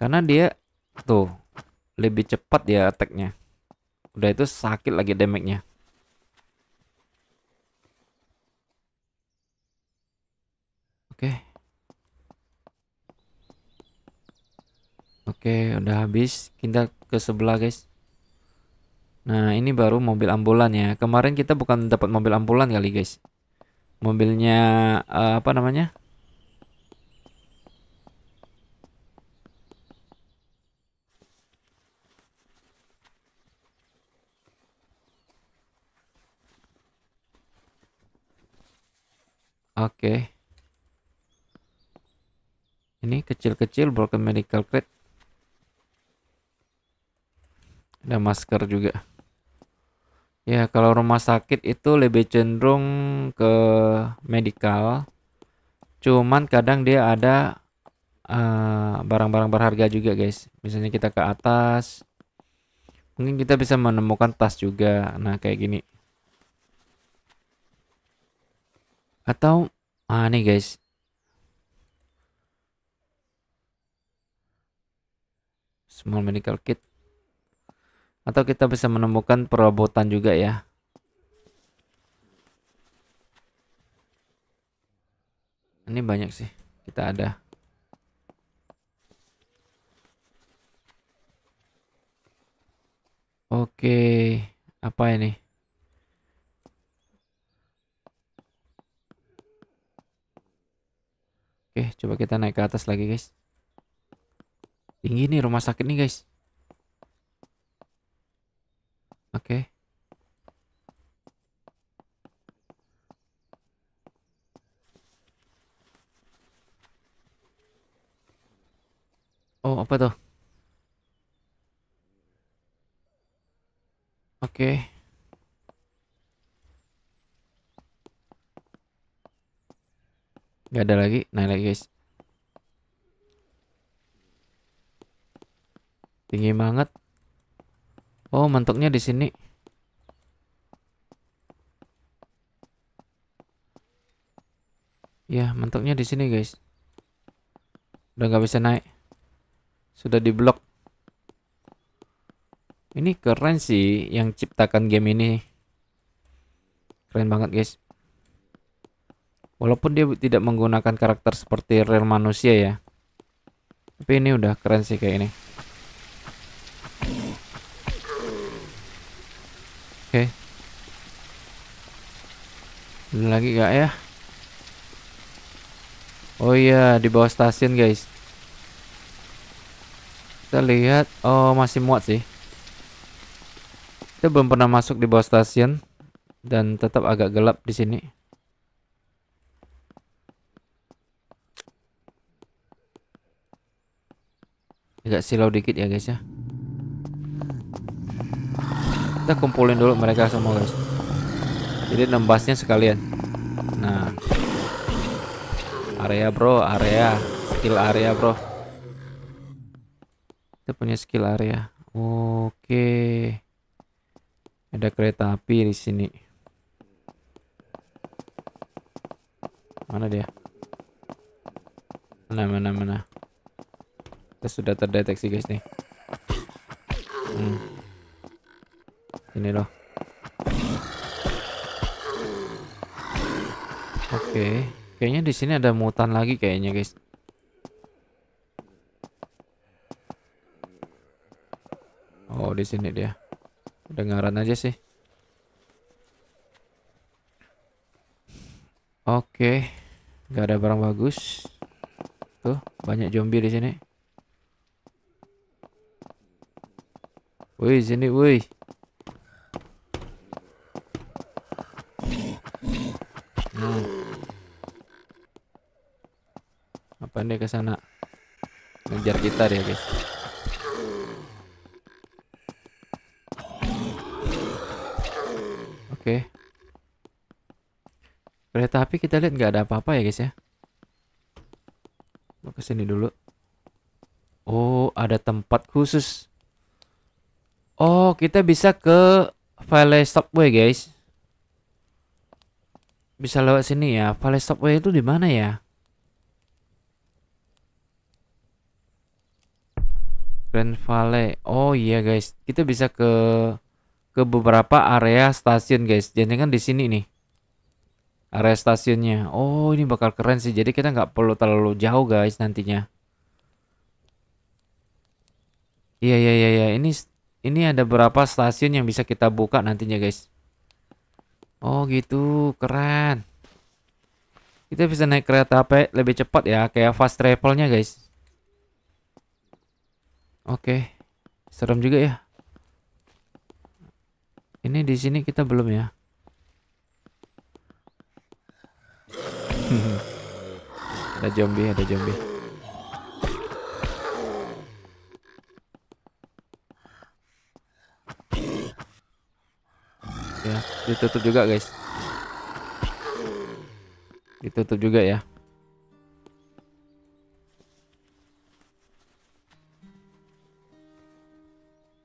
Karena dia tuh lebih cepat ya attack-nya. Udah itu sakit lagi damage-nya. Oke. Oke, udah habis. Kita ke sebelah, guys. Nah, ini baru mobil ambulan ya. Kemarin kita bukan dapat mobil ambulan kali, guys. Mobilnya apa namanya? Oke. Ini kecil-kecil broken medical crate. Ada masker juga. Ya, kalau rumah sakit itu lebih cenderung ke medical. Cuman kadang dia ada barang-barang berharga juga, guys. Misalnya kita ke atas, mungkin kita bisa menemukan tas juga. Nah, kayak gini. Atau nih, guys. Small medical kit. Atau kita bisa menemukan perabotan juga ya. Ini banyak sih. Kita ada. Oke. Apa ini? Oke, coba kita naik ke atas lagi, guys. Tinggi nih rumah sakit nih, guys. Oke. Oh, apa tuh? Oke. Gak ada lagi. Naik lagi, guys. Tinggi banget. Oh, mentoknya di sini. Ya, mentoknya di sini guys. Udah nggak bisa naik. Sudah diblok. Ini keren sih yang ciptakan game ini. Keren banget guys. Walaupun dia tidak menggunakan karakter seperti real manusia ya. Tapi ini udah keren sih kayak ini. Oke. Ada lagi gak ya? Oh iya, di bawah stasiun guys. Kita lihat, oh masih muat sih. Kita belum pernah masuk di bawah stasiun dan tetap agak gelap di sini. Agak silau dikit ya guys ya. Kita kumpulin dulu mereka semua guys. Jadi nembasnya sekalian. Nah, area bro, area, skill area bro. Kita punya skill area. Oke. Ada kereta api di sini. Mana dia? Mana? Kita sudah terdeteksi guys nih. Ini loh. Oke. Kayaknya di sini ada mutan lagi kayaknya guys. Oh, di sini dia. Dengaran aja sih. Oke. Gak ada barang bagus. Tuh, banyak zombie di sini. Wih, sini, wih. Apa nih ke sana? Ngejar kita dia, guys. Oke. Kereta api kita lihat nggak ada apa-apa ya, guys ya. Mau ke sini dulu. Oh, ada tempat khusus. Oh, kita bisa ke Valley Stopway, guys. Bisa lewat sini ya. Valley Stopway itu di mana ya? Grand Valley. Oh iya, guys. Kita bisa ke beberapa area stasiun, guys. Jadi kan di sini nih. Area stasiunnya. Oh, ini bakal keren sih. Jadi kita nggak perlu terlalu jauh, guys, nantinya. Iya. Ini ada beberapa stasiun yang bisa kita buka nantinya, guys. Oh, gitu. Keren. Kita bisa naik kereta api lebih cepat ya, kayak fast travelnya, guys. Oke. Serem juga ya. Ini di sini kita belum ya. Ada zombie. Ya, ditutup juga, guys. Ditutup juga ya.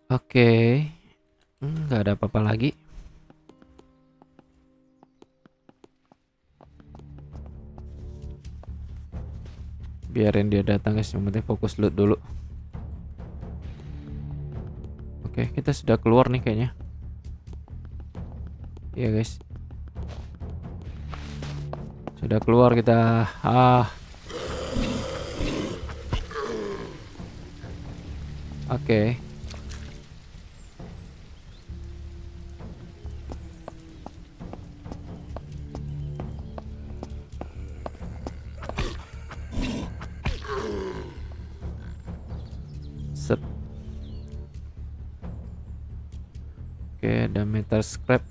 Oke. Nggak ada apa-apa lagi. Biarin dia datang, guys. Yang penting fokus loot dulu. Oke, kita sudah keluar nih kayaknya. Iya, guys. Sudah keluar kita. Oke. Set. Oke, ada metal scrap.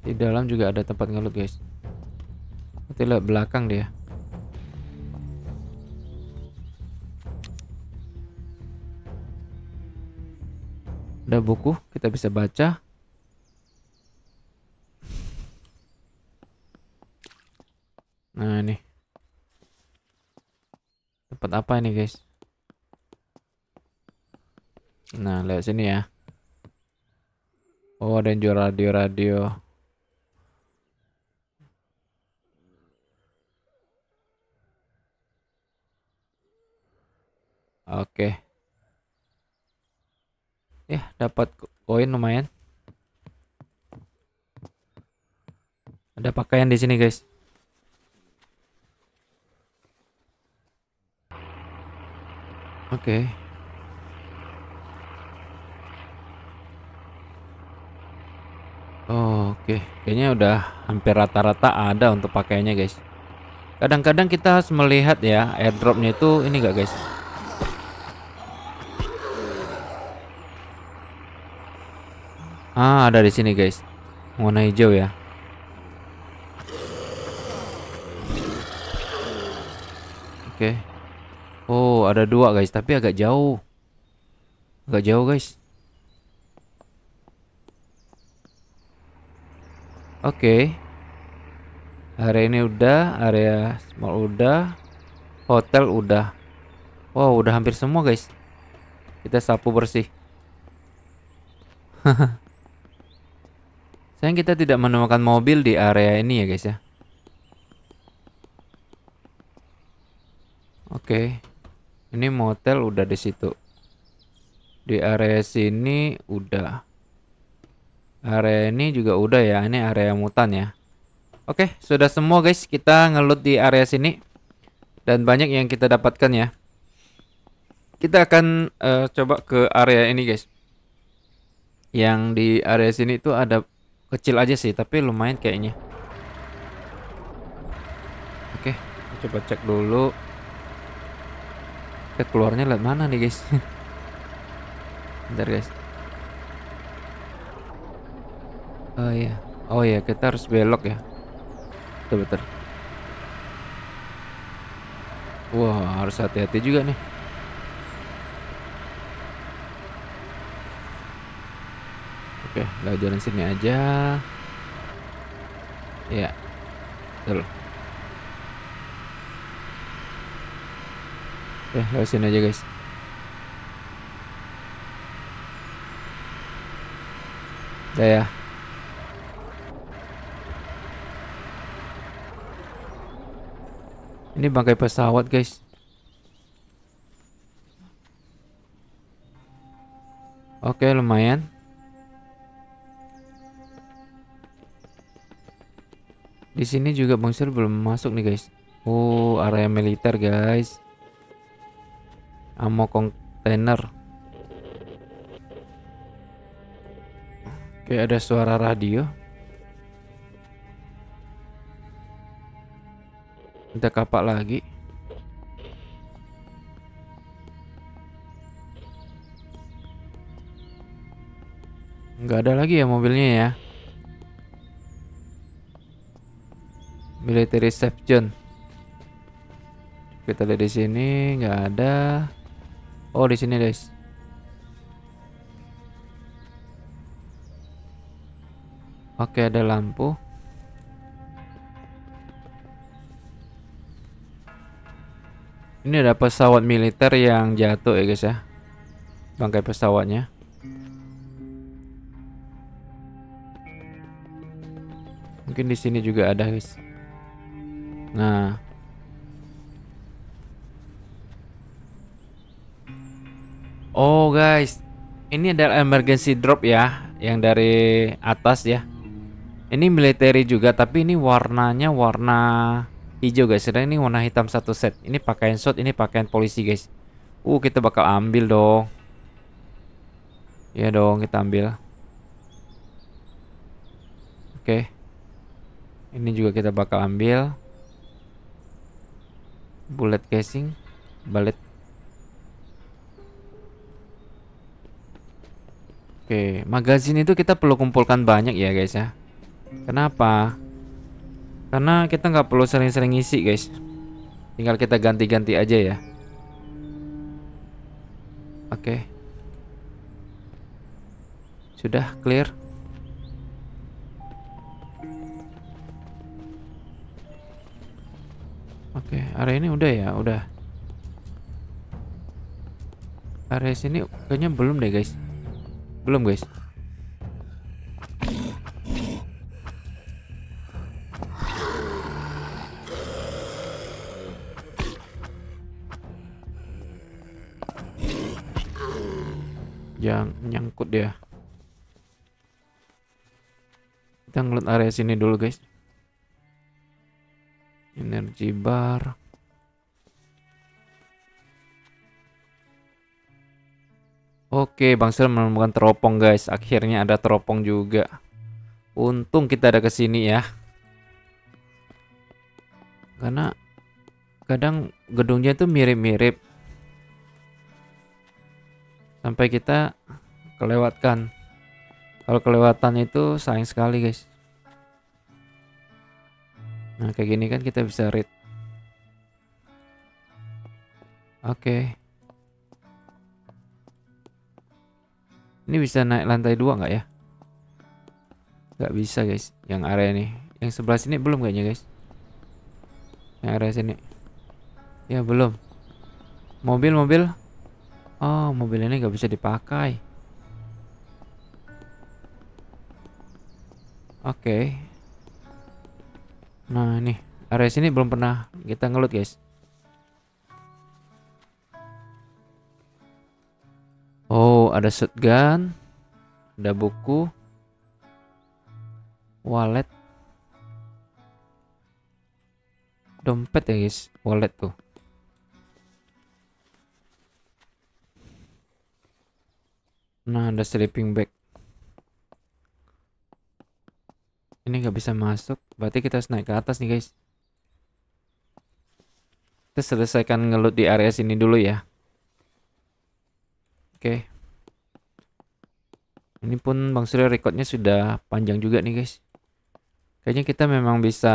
Di dalam juga ada tempat ngelut, guys. Nanti lihat belakang dia. Ada buku, kita bisa baca. Nah, ini. Tempat apa ini, guys? Nah, lihat sini ya. Oh, ada yang jual radio. Oke. Ya, dapat koin lumayan. Ada pakaian di sini, guys. Oke. Oke, kayaknya udah hampir rata-rata ada untuk pakaiannya, guys. Kadang-kadang kita harus melihat ya airdropnya itu ini enggak, guys. Ah, ada di sini, guys. Warna hijau ya. Oke. Oh, ada dua, guys, tapi agak jauh. Agak jauh, guys. Oke. Area ini udah, area small udah, hotel udah. Wow, udah hampir semua, guys. Kita sapu bersih. Sayang kita tidak menemukan mobil di area ini ya, guys ya. Oke. Ini motel udah di situ. Di area sini udah. Area ini juga udah ya. Ini area mutan ya. Oke, sudah semua, guys. Kita ngeloot di area sini. Dan banyak yang kita dapatkan ya. Kita akan coba ke area ini, guys. Yang di area sini tuh ada kecil aja sih, tapi lumayan kayaknya. Oke, coba cek dulu. Kita keluarnya lewat mana nih, guys? Bentar, guys. Oh iya. Oh iya, kita harus belok ya. Bentar. Wah, harus hati-hati juga nih. Oke, lewat jalan sini aja. Ya, betul. Oke, lewat sini aja, guys. Udah ya. Ini bangkai pesawat, guys. Oke, lumayan. Di sini juga bongsor belum masuk nih, guys. Oh, area militer, guys. Ammo kontainer. Oke, ada suara radio. Kita kapak lagi. Nggak ada lagi ya mobilnya ya. Military safe zone. Kita lihat di sini nggak ada. Oh, di sini, guys. Oke, ada lampu. Ini ada pesawat militer yang jatuh ya, guys ya. Bangkai pesawatnya. Mungkin di sini juga ada, guys. Nah. Oh, guys. Ini adalah emergency drop ya, yang dari atas ya. Ini military juga, tapi ini warnanya warna hijau, guys. Sedang ini warna hitam satu set. Ini pakaian SWAT, ini pakaian polisi, guys. Kita bakal ambil dong. Ya dong, kita ambil. Oke. Ini juga kita bakal ambil. Bullet casing, bullet. Oke, magazin itu kita perlu kumpulkan banyak ya, guys ya. Kenapa? Karena kita nggak perlu sering-sering ngisi, guys. Tinggal kita ganti-ganti aja ya. Oke. Sudah clear. Oke, area ini udah ya, udah. Area sini kayaknya belum deh, guys. Belum, guys. yang nyangkut dia. Kita ngelut area sini dulu guys. Energi bar. Oke, Bang Sel menemukan teropong guys. Akhirnya ada teropong juga. Untung kita ada kesini ya. Karena kadang gedungnya itu mirip-mirip. Sampai kita kelewatkan. Kalau kelewatan itu sayang sekali guys. Nah kayak gini kan kita bisa read. Oke. Ini bisa naik lantai 2 nggak ya? Nggak bisa guys. Yang area ini. Yang sebelah sini belum kayaknya guys. Yang area sini. Ya belum. Mobil. Oh mobil ini nggak bisa dipakai. Oke. Nah ini. Area sini belum pernah kita ngelut guys. Oh, ada shotgun, ada buku, wallet, dompet ya guys, wallet tuh. Nah, ada sleeping bag. Ini nggak bisa masuk, berarti kita harus naik ke atas nih guys. Kita selesaikan ngelut di area sini dulu ya. Oke. Ini pun Bang Surya recordnya sudah panjang juga nih guys. Kayaknya kita memang bisa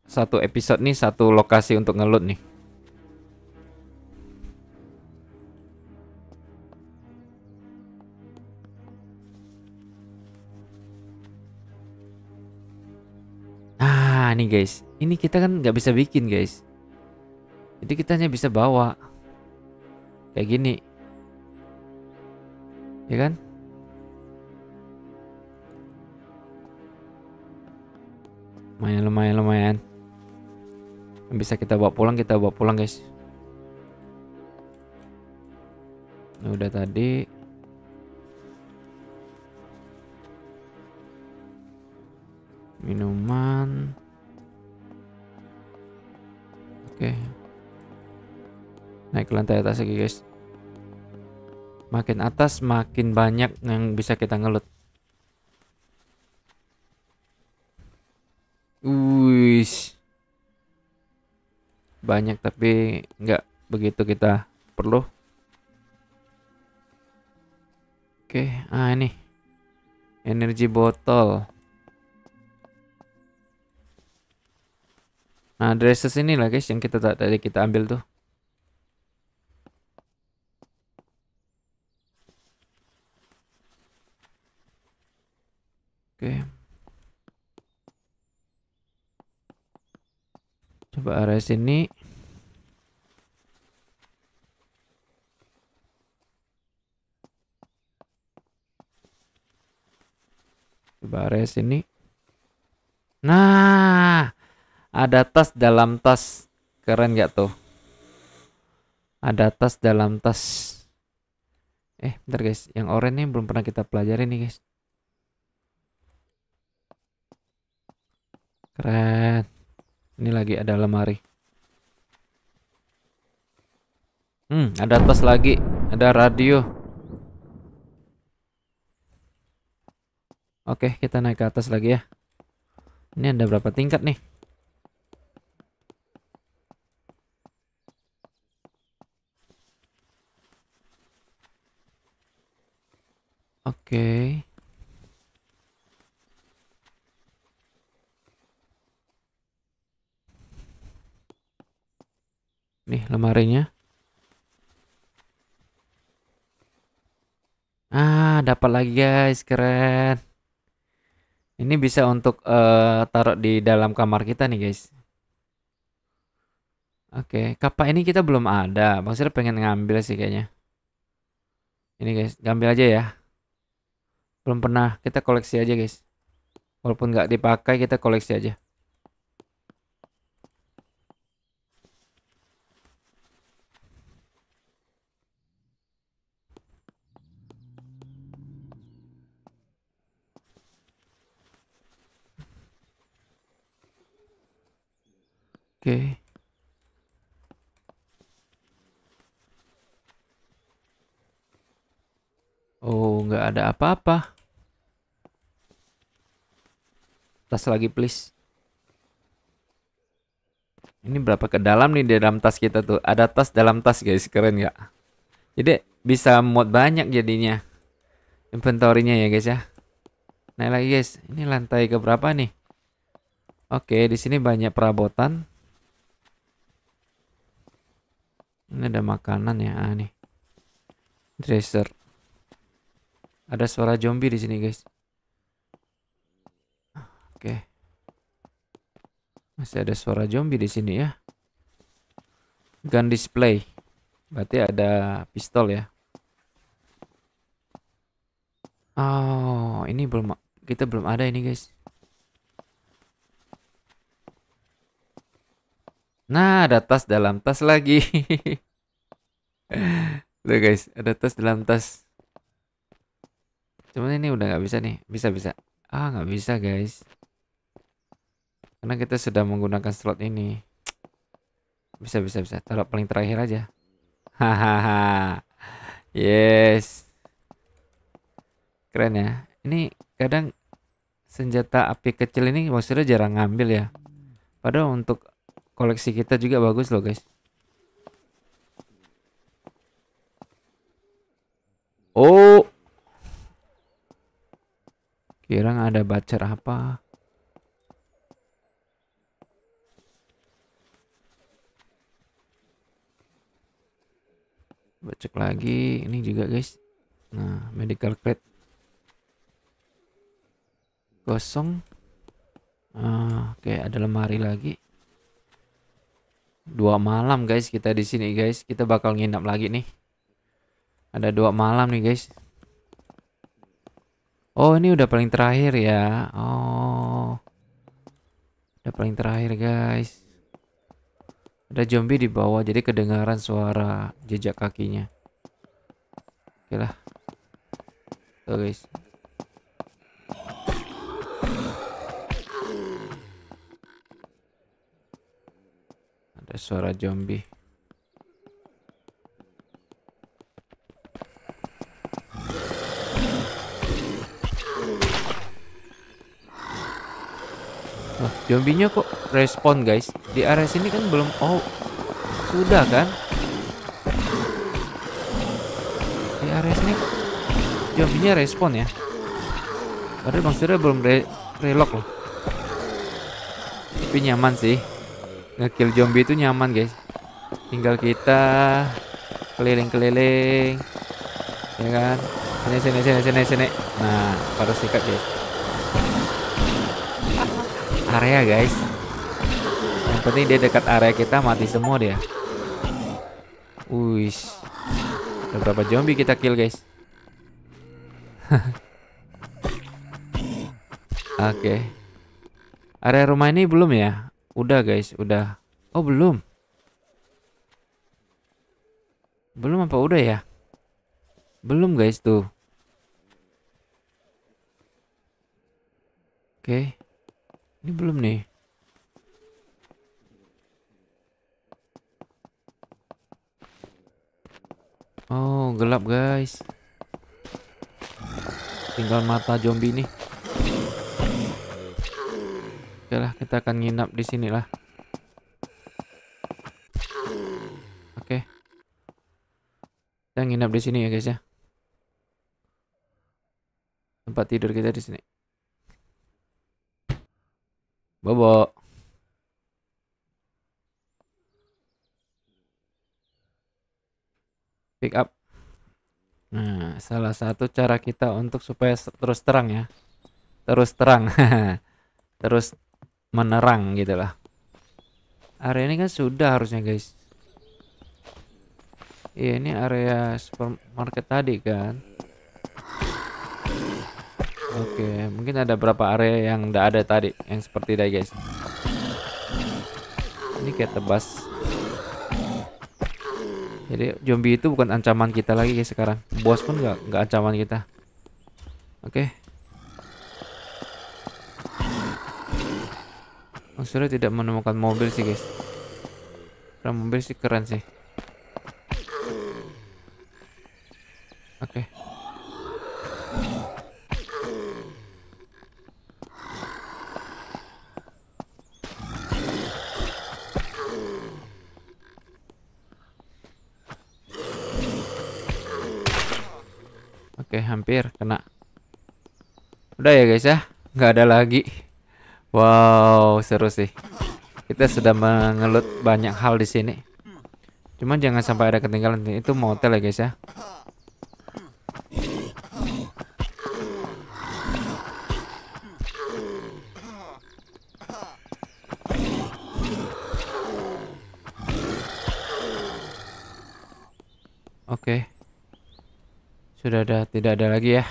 satu episode nih, satu lokasi untuk ngelut nih. Ah, nih guys. Ini kita kan nggak bisa bikin guys. Jadi kita hanya bisa bawa. Kayak gini. Ya kan? Lumayan. Yang bisa kita bawa pulang guys. Ini udah tadi. Minuman. Oke. Naik ke lantai atas lagi guys. Makin atas makin banyak yang bisa kita ngelut. Wih. Banyak tapi nggak begitu kita perlu. Oke, ini energi botol. Nah, dresses ini lah guys yang kita tadi kita ambil tuh. Oke. Coba area sini. Coba area sini. Nah, ada tas dalam tas. Keren gak tuh? Ada tas dalam tas. Bentar guys. Yang oranye ini belum pernah kita pelajari nih guys. Keren. Ini lagi ada lemari. Ada tas lagi. Ada radio. Oke, kita naik ke atas lagi ya. Ini ada berapa tingkat nih? Oke. Nih lemarinya. Dapat lagi guys, keren. Ini bisa untuk taruh di dalam kamar kita nih guys. Oke, kapak ini kita belum ada. Maksudnya pengen ngambil sih kayaknya. Ini guys, ngambil aja ya. Belum pernah, kita koleksi aja guys. Walaupun nggak dipakai, kita koleksi aja. Oke. Oh, nggak ada apa-apa. Tas lagi please. Ini berapa ke dalam nih di dalam tas kita tuh. Ada tas dalam tas guys, keren nggak? Jadi bisa mod banyak jadinya. Inventorinya ya guys ya. Naik lagi guys. Ini lantai ke berapa nih? Oke, di sini banyak perabotan. Ini ada makanan ya, nih. Dresser. Ada suara zombie di sini guys. Oke. Masih ada suara zombie di sini ya. Gun display. Berarti ada pistol ya. Oh, ini kita belum ada ini guys. Nah, ada tas dalam tas lagi. Tuh guys, ada tas dalam tas. Cuman ini udah nggak bisa nih. Bisa. Ah, nggak bisa guys. Karena kita sudah menggunakan slot ini. Bisa. Taruh paling terakhir aja. Hahaha. Yes. Keren ya. Ini kadang senjata api kecil ini maksudnya jarang ngambil ya. Padahal untuk koleksi kita juga bagus loh guys. Oh. Kira ada bacer apa? Cek lagi ini juga guys. Nah, medical crate kosong. Oke, ada lemari lagi. 2 malam guys kita di sini guys. Kita bakal nginap lagi nih. Ada 2 malam nih guys. Oh, ini udah paling terakhir ya. Oh, udah paling terakhir guys. Ada zombie di bawah, jadi kedengaran suara jejak kakinya. Oke lah. Tuh guys. Ada suara zombie. Wah, zombinya kok respon guys. Di area sini kan belum. Oh, sudah kan? Di area sini zombinya respon ya. Padahal maksudnya belum relock loh. Tapi nyaman sih. Ngekill zombie itu nyaman guys. Tinggal kita keliling-keliling, ya kan? Sini. Nah, harus sikat guys. Area guys. Yang penting dia dekat area kita mati semua dia. Wih. Ada berapa zombie kita kill guys? Oke. Area rumah ini belum ya? Udah guys, udah. Oh, belum. Belum apa udah ya? Belum guys tuh. Oke. Ini belum nih. Oh, gelap guys. Tinggal mata zombie nih. Oke lah, kita akan nginap di sini lah. Oke. Kita nginap di sini ya guys ya. Tempat tidur kita di sini. Bobo. Pick up. Nah, salah satu cara kita untuk supaya terus terang ya. Terus terang. Terus menerang gitu lah. Area ini kan sudah harusnya guys. Iya, ini area supermarket tadi kan. Oke, mungkin ada beberapa area yang udah ada tadi, yang seperti tadi guys. Ini kayak tebas. Jadi zombie itu bukan ancaman kita lagi guys sekarang. Bos pun nggak ancaman kita. Oke. Maksudnya tidak menemukan mobil sih guys. Rem mobil sih keren sih. Oke. Oke, hampir kena. Udah ya guys ya, nggak ada lagi. Wow, seru sih. Kita sudah mengelut banyak hal di sini. Cuman jangan sampai ada ketinggalan. Itu motel ya guys ya. Oke. Sudah ada, tidak ada lagi ya.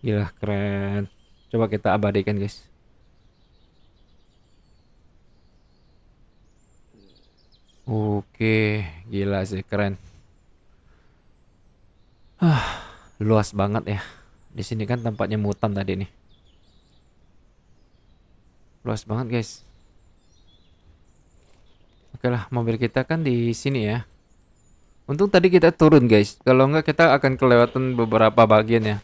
Gila, keren. Coba kita abadikan guys. Oke, gila sih, keren. Luas banget ya. Di sini kan tempatnya mutan tadi nih. Luas banget guys. Oke lah, mobil kita kan di sini ya. Untung tadi kita turun guys. Kalau enggak kita akan kelewatan beberapa bagian ya.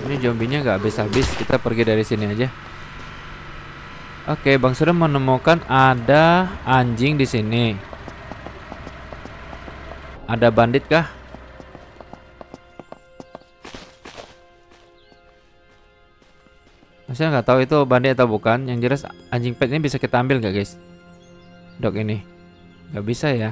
Ini zombinya nggak habis-habis. Kita pergi dari sini aja. Oke, Bang sudah menemukan ada anjing di sini. Ada bandit kah? Saya nggak tahu itu bandit atau bukan. Yang jelas anjing pet ini bisa kita ambil nggak guys? Dok ini nggak bisa ya.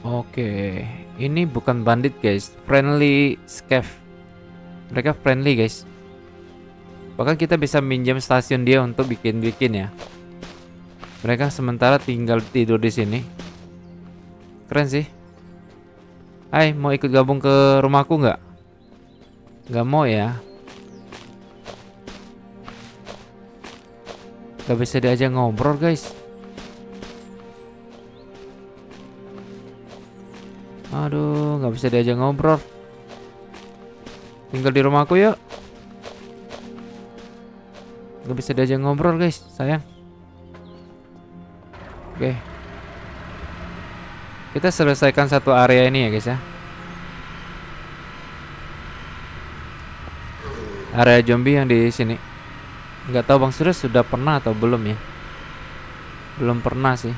Oke, ini bukan bandit guys, friendly scav. Mereka friendly guys. Bahkan kita bisa minjam stasiun dia untuk bikin-bikin ya. Mereka sementara tinggal tidur di sini. Keren sih. Hai, mau ikut gabung ke rumahku nggak? Nggak mau ya. Gak bisa diajak ngobrol guys. Aduh, nggak bisa diajak ngobrol. Tinggal di rumahku yuk. Nggak bisa diajak ngobrol guys, sayang. Oke. Kita selesaikan satu area ini ya guys ya. Area zombie yang di sini. Nggak tahu Bang Surya sudah pernah atau belum ya. Belum pernah sih.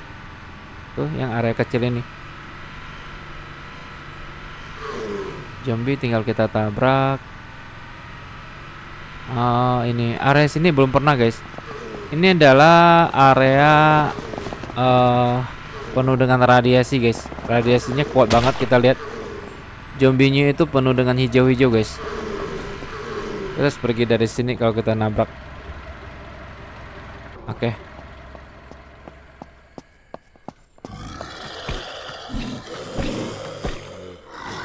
Tuh yang area kecil ini. Zombie tinggal kita tabrak. Ini area sini belum pernah guys. Ini adalah area penuh dengan radiasi guys. Radiasinya kuat banget, kita lihat. Zombinya itu penuh dengan hijau-hijau guys. Kita harus pergi dari sini kalau kita nabrak. Oke.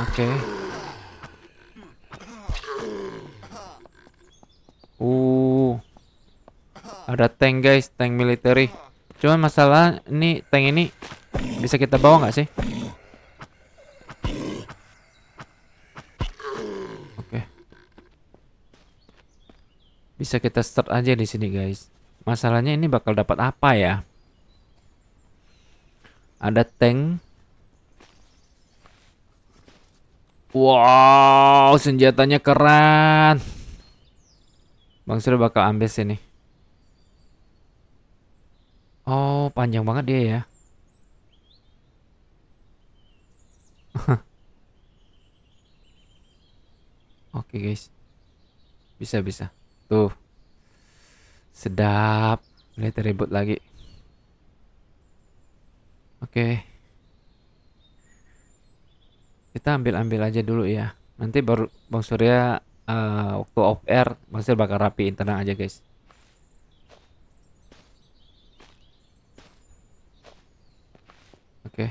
Oke. Ada tank guys, tank military. Cuman masalah ini tank ini bisa kita bawa nggak sih? Oke. Bisa kita start aja di sini guys. Masalahnya ini bakal dapat apa ya? Ada tank. Wow, senjatanya keren. Bang Sur bakal ambil sini. Oh, panjang banget dia ya. Oke guys. Bisa. Tuh. Sedap. Lihat ribut lagi. Oke. Kita ambil aja dulu ya. Nanti baru Bang Surya waktu off air Bang Surya bakal rapiin, tenang aja guys. Oke.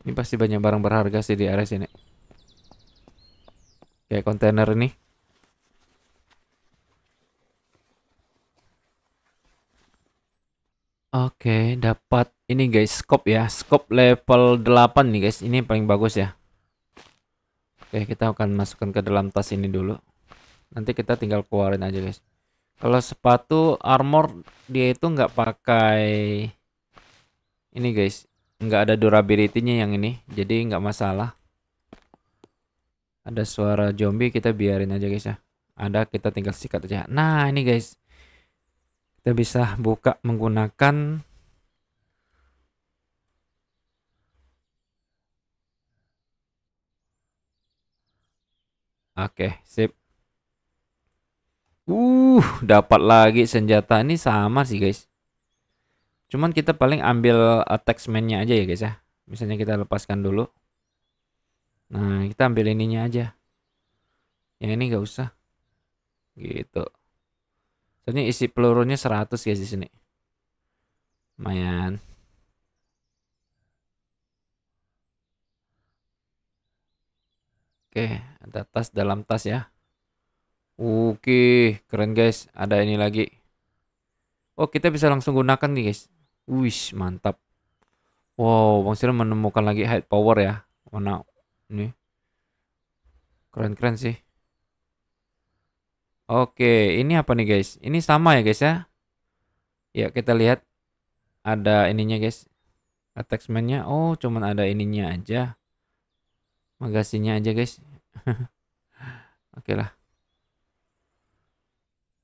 Ini pasti banyak barang berharga sih di area sini. Oke, kontainer ini. Oke, dapat ini guys, scope ya. Scope level 8 nih guys. Ini paling bagus ya. Oke, kita akan masukkan ke dalam tas ini dulu. Nanti kita tinggal keluarin aja guys. Kalau sepatu armor dia itu nggak pakai ini guys. Nggak ada durability-nya yang ini. Jadi nggak masalah. Ada suara zombie, kita biarin aja guys ya. Ada, kita tinggal sikat aja. Nah ini guys, kita bisa buka menggunakan oke, sip. Dapat lagi senjata. Ini sama sih guys. Cuman kita paling ambil attachment-nya aja ya guys ya. Misalnya kita lepaskan dulu. Nah, kita ambil ininya aja. Yang ini nggak usah. Gitu. Soalnya isi pelurunya 100 guys di sini. Lumayan. Oke, ada tas dalam tas ya. Oke, keren guys. Ada ini lagi. Oh, kita bisa langsung gunakan nih guys. Wih, mantap. Wow, Bang Sir menemukan lagi high power ya. Warna ini. Keren-keren sih. Oke, ini apa nih guys? Ini sama ya guys ya. Ya, kita lihat ada ininya guys. Attachment-nya. Oh, cuman ada ininya aja. Magasinnya aja guys. Oke lah.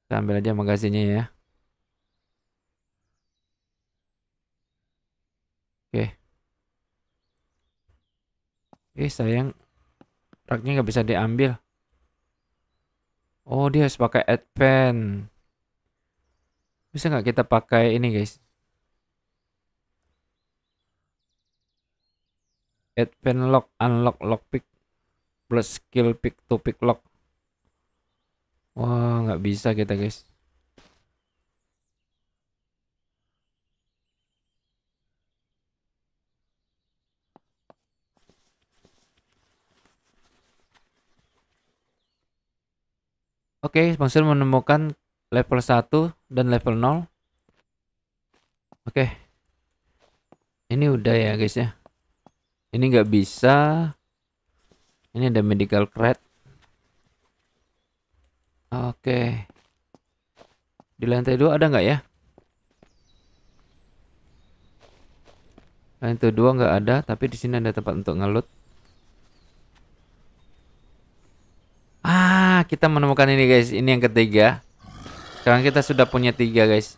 Kita ambil aja magasinnya ya. Oke. Sayang. Raknya nggak bisa diambil. Oh, dia harus pakai advance. Bisa nggak kita pakai ini guys? Advance lock, unlock lockpick plus skill pick to pick lock. Wah, nggak bisa kita guys. Oke, sponsor menemukan level 1 dan level 0. Oke. Ini udah ya guys ya. Ini nggak bisa. Ini ada medical crate. Oke. Di lantai 2 ada nggak ya? Lantai 2 nggak ada, tapi di sini ada tempat untuk ngelut. Kita menemukan ini guys. Ini yang ketiga. Sekarang kita sudah punya 3 guys.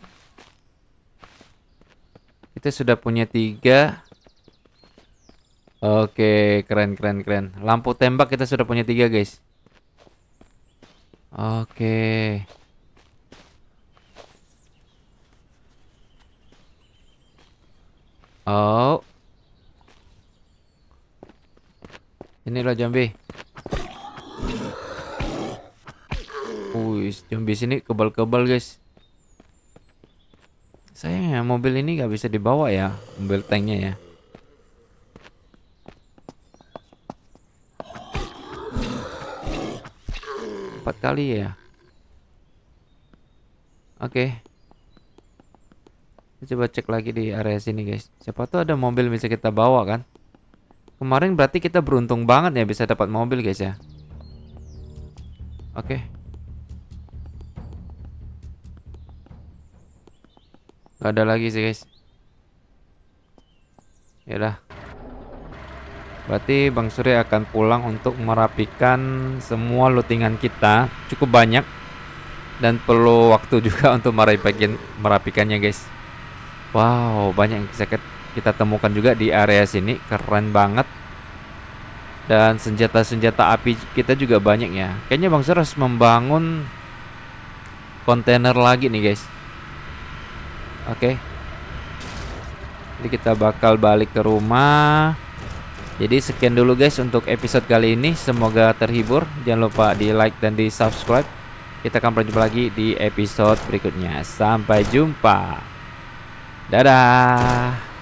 Kita sudah punya 3. Oke, keren. Lampu tembak kita sudah punya 3 guys. Oke. Oh. Ini loh zombie. Zombie sini kebal-kebal guys. Sayangnya mobil ini nggak bisa dibawa ya, mobil tanknya ya. Empat kali ya. Oke. Coba cek lagi di area sini guys. Siapa tuh ada mobil bisa kita bawa kan? Kemarin berarti kita beruntung banget ya bisa dapat mobil guys ya. Oke. Gak ada lagi sih guys. Yaudah. Berarti Bang Surya akan pulang untuk merapikan semua lootingan kita. Cukup banyak. Dan perlu waktu juga untuk merapikannya guys. Wow, banyak yang bisa kita temukan juga di area sini. Keren banget. Dan senjata-senjata api kita juga banyak ya. Kayaknya Bang Surya harus membangun kontainer lagi nih guys. Oke. Jadi kita bakal balik ke rumah. Jadi sekian dulu guys untuk episode kali ini. Semoga terhibur. Jangan lupa di like dan di subscribe. Kita akan berjumpa lagi di episode berikutnya. Sampai jumpa. Dadah.